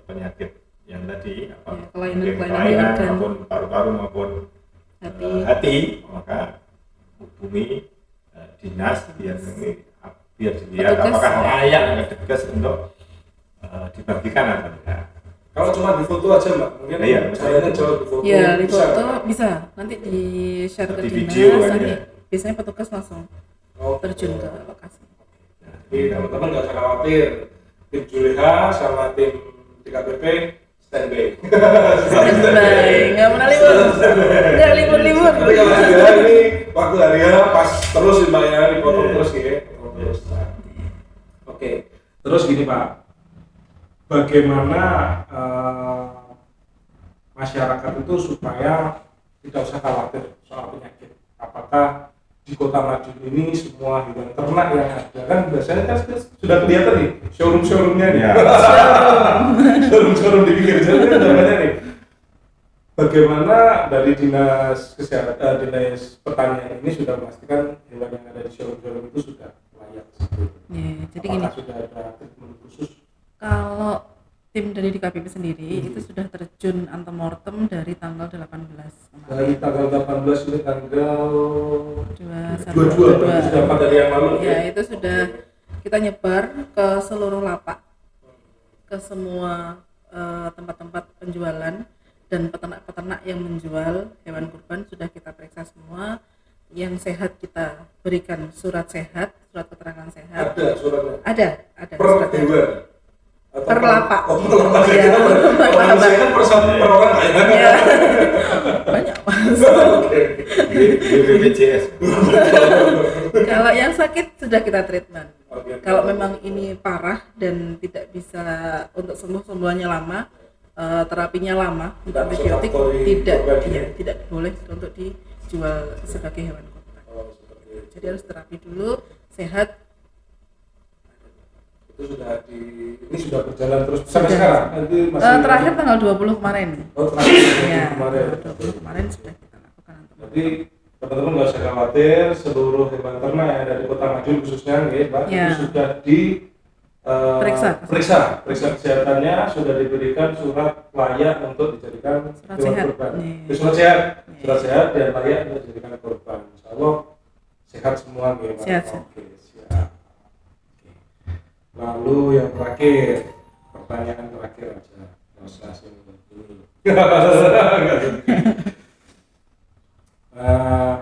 penyakit yang tadi kelainan maupun paru-paru maupun hati, maka hubungi dinas biar dilihat apakah layak petugas untuk dibagikan atau tidak. Kalau cuma di foto aja Mbak, mungkin caranya jauh di foto. Ya, di foto bisa. Nanti di share ke Di dinas, video kan nanti ya? biasanya petugas langsung terjun ke lokasi. Jadi teman-teman nggak usah khawatir, tim Juleha sama tim DKPP standby. Standby, nggak pernah libur. Nggak libur-libur. tidur. Tapi kalau sudah ini waktu hari H pas terus dibayar, dipotong terus ya. Terus. Oke. Terus gini Pak, bagaimana masyarakat itu supaya tidak usah khawatir soal penyakit? Apakah di Kota Madiun ini semua hewan ternak yang ada kan biasanya kan sudah kelihatan nih showroom-showroomnya nih. Showroom-showroom di pinggir jalan itu udah banyak nih. Bagaimana dari dinas kesehatan, dinas pertanian ini sudah memastikan hewan yang ada di showroom-showroom itu sudah layak? Jadi Apakah gini, sudah ada treatment khusus? kalau tim dari DKPP sendiri itu sudah terjun antemortem dari tanggal 18 Dari kemarin. tanggal 18 sampai tanggal 22 berarti sudah 4 hari yang lalu ya, itu sudah kita nyebar ke seluruh lapak, ke semua tempat-tempat penjualan dan peternak-peternak yang menjual hewan kurban sudah kita periksa semua. Yang sehat kita berikan surat sehat, surat keterangan sehat. ada suratnya Ada per suratnya. hewan atau Per lapak. per lapak Iya. kalau manusia kan per satu per orang ya. Ya. Banyak Mas. Oke. BPJS. Kalau yang sakit sudah kita treatment. Oke. Kalau memang ini parah dan tidak bisa untuk sembuh, sembuhannya lama, terapinya lama untuk Tidak antibiotik, masuk kategori tidak, korban, iya, ya? tidak boleh untuk dijual sebagai hewan kurban. Oh, seperti itu. Jadi harus terapi dulu, sehat. Itu sudah ini sudah berjalan terus sampai sekarang nanti Terakhir tanggal 20 kemarin. oh terakhir Ya, kemarin. 20 kemarin sudah kita lakukan antibiotik. Jadi teman-teman nggak usah khawatir, seluruh hewan ternak yang ada di Kota Madiun khususnya nih Pak, Ya. itu sudah di Periksa. periksa kesehatannya, sudah diberikan surat layak untuk dijadikan Surat hewan sehat. kurban. Nih. Surat sehat, Nih. surat sehat dan layak untuk dijadikan kurban. Insya Allah sehat semua nih Pak. Sehat. Oke, siap. Oke. Lalu yang terakhir, pertanyaan terakhir aja, nggak usah ini.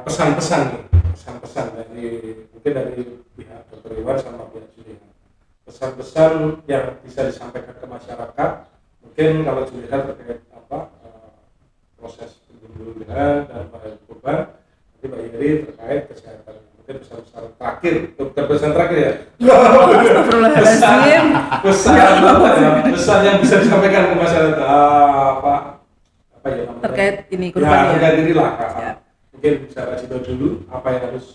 Pesan-pesan nih, pesan-pesan dari mungkin dari pihak Dr. Iwan sama pihak Julian. Pesan-pesan yang bisa disampaikan ke masyarakat, mungkin kalau Julian terkait proses penyembelihan dan pada kurban, nanti Mbak Yeri terkait kesehatan. Mungkin pesan-pesan terakhir, bukan pesan terakhir ya. Astagfirullahaladzim. Pesan yang bisa disampaikan ke masyarakat apa ya namanya? Terkait ini kurban Ya, ya. terkait diri lah Kak. Siap. Mungkin bisa kasih tahu dulu apa yang harus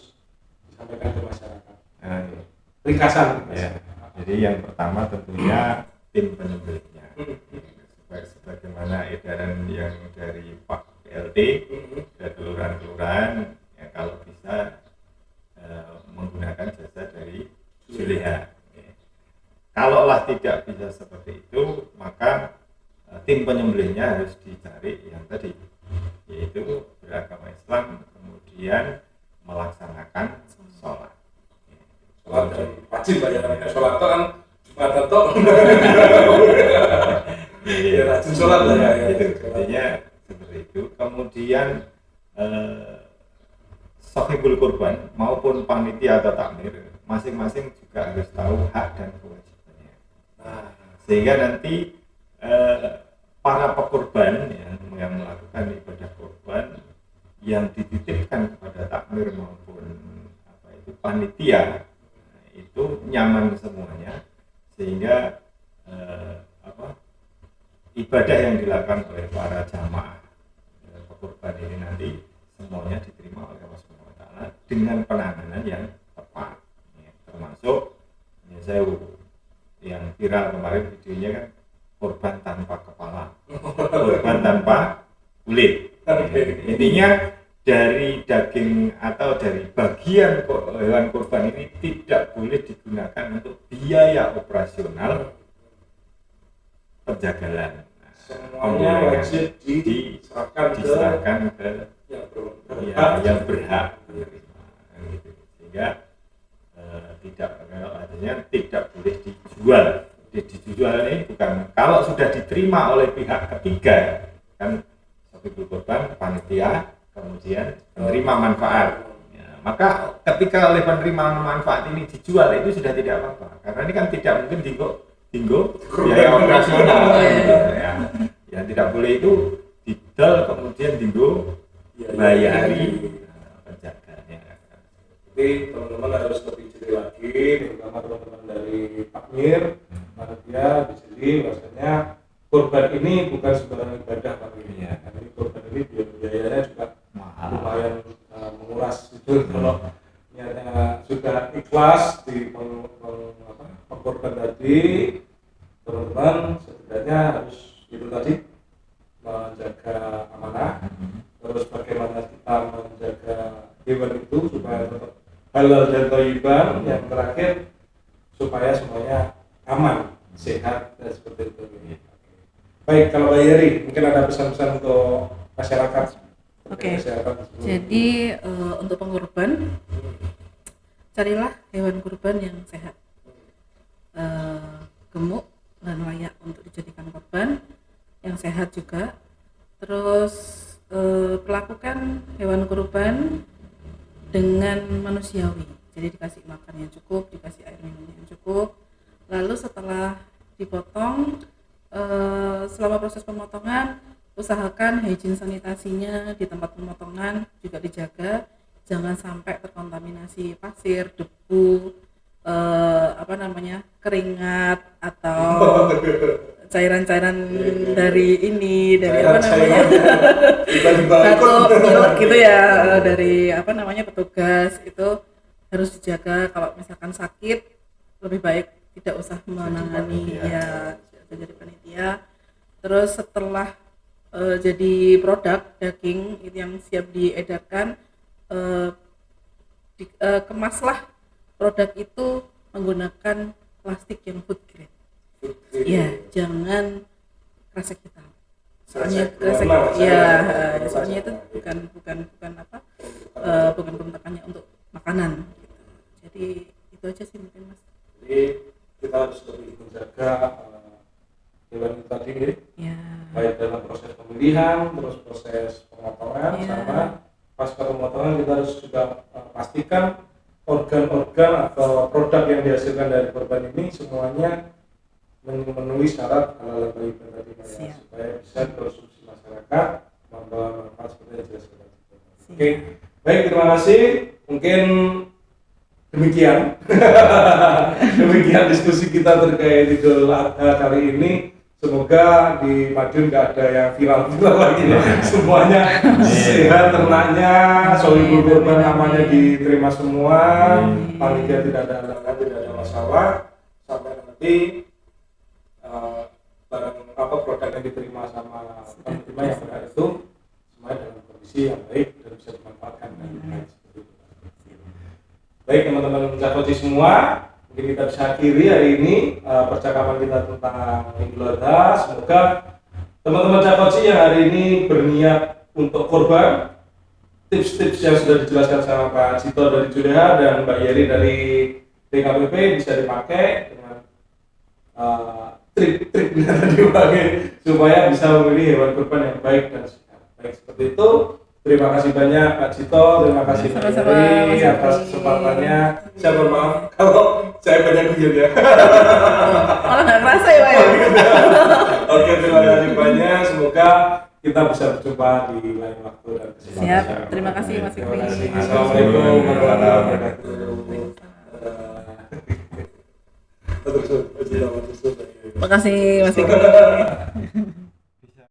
disampaikan ke masyarakat. Nah, ya. Ringkasan. Ya. Jadi yang pertama tentunya tim penyembelihnya. Sebagaimana edaran yang dari Pak PLT dan kelurahan-kelurahan, ya kalau bisa menggunakan jasa dari Juleha. Ya. Kalaulah tidak bisa seperti itu, maka tim penyembelihnya harus dicari yang tadi, yaitu beragama Islam, kemudian melaksanakan sholat. Sholat wajib banyak sholat itu kan Jumatan toh. Ya rajin sholat lah ya. Itu artinya seperti itu. Kemudian sahibul kurban maupun panitia atau takmir masing-masing juga harus tahu hak dan kewajibannya. Nah, Sehingga nanti para pekurban yang melakukan ibadah kurban yang dititipkan kepada takmir maupun panitia itu nyaman semuanya, sehingga ibadah yang dilakukan oleh para jamaah pekurban ini nanti semuanya diterima oleh Allah Subhanahu wa Ta'ala dengan penanganan yang tepat, ya, termasuk yang viral kemarin videonya kan korban tanpa kepala, korban tanpa kulit. Intinya dari daging atau dari bagian hewan kurban ini tidak boleh digunakan untuk biaya operasional penjagalan. semuanya wajib diserahkan ke yang yang berhak menerima, gitu. Sehingga tidak boleh dijual. Dijual ini bukan, kalau sudah diterima oleh pihak ketiga kan seperti korban, panitia, kemudian penerima manfaat. Ya, maka ketika oleh penerima manfaat ini dijual itu sudah tidak apa-apa, karena ini kan tidak mungkin tinggo biaya operasional. Ya. Yang tidak boleh itu didol kemudian tinggo bayari penjaganya. Jadi teman-teman harus lebih jeli lagi, terutama teman-teman dari Pak Mir, panitia dijeli bahwasanya kurban ini bukan sembarang ibadah Pak Mir. Iya. Karena ini kurban ini biayanya juga Mahal. lumayan menguras itu. Kalau niatnya sudah ikhlas di pengorban tadi, teman-teman setidaknya harus itu tadi menjaga amanah, terus bagaimana kita menjaga hewan itu supaya tetap halal dan thayyibah, yang terakhir supaya semuanya aman, sehat dan seperti itu. Baik, kalau Mbak Yeri mungkin ada pesan-pesan untuk masyarakat. Oke. Masyarakat. Jadi untuk pengorban, carilah hewan kurban yang sehat, gemuk dan layak untuk dijadikan korban, yang sehat juga. Terus perlakukan hewan kurban dengan manusiawi, jadi dikasih makan yang cukup, dikasih air minum yang cukup. Lalu setelah dipotong, selama proses pemotongan usahakan hygiene sanitasinya di tempat pemotongan juga dijaga, jangan sampai terkontaminasi pasir, debu, keringat atau cairan-cairan dari batuk pilek gitu ya, dari petugas itu harus dijaga. Kalau misalkan sakit lebih baik tidak usah menangani ya, jadi panitia. Terus setelah jadi produk daging itu yang siap diedarkan, kemaslah produk itu menggunakan plastik yang food grade. Ya, jangan kresek hitam. Soalnya kresek, soalnya itu bukan peruntukannya untuk makanan. Gitu. Jadi itu aja sih mungkin Mas. Jadi kita harus lebih menjaga hewan itu tadi, Ya. baik dalam proses pemilihan, terus proses pemotongan, sama pasca pemotongan kita harus juga pastikan organ-organ atau produk yang dihasilkan dari korban ini semuanya memenuhi syarat halal dan thayyibah tadi, ya, supaya bisa dikonsumsi masyarakat, membawa manfaat seperti yang dijelaskan tadi. Oke, baik, terima kasih. Mungkin demikian diskusi kita terkait Idul Adha kali ini. Semoga di Madiun nggak ada yang viral lagi ya. Semuanya sehat ternaknya, sohibul kurban namanya diterima semua, panitia tidak ada halangan, tidak ada masalah, sampai nanti barang produk yang diterima sama penerima yang berhak itu semuanya dalam kondisi yang baik dan bisa dimanfaatkan dengan baik. Baik teman-teman Cakkoci semua, mungkin kita bisa akhiri hari ini percakapan kita tentang Idul Adha. Semoga teman-teman Cakkoci yang hari ini berniat untuk korban, tips-tips yang sudah dijelaskan sama Pak Cito dari Juleha dan Mbak Yeri dari DKPP bisa dipakai dengan trik-trik yang dipakai supaya bisa memilih hewan kurban yang baik dan sehat. Baik, seperti itu. Terima kasih banyak Pak Cito, terima kasih Mbak Yeri atas kesempatannya. Saya mohon maaf kalau saya banyak guyon ya. Malah nggak kerasa ya Pak ya. Oke, terima kasih banyak. Semoga kita bisa berjumpa di lain waktu dan kesempatan. Siap, terima kasih Mas Terima kasih. Fikri. Assalamualaikum warahmatullahi wabarakatuh. Terima kasih Mas Fikri.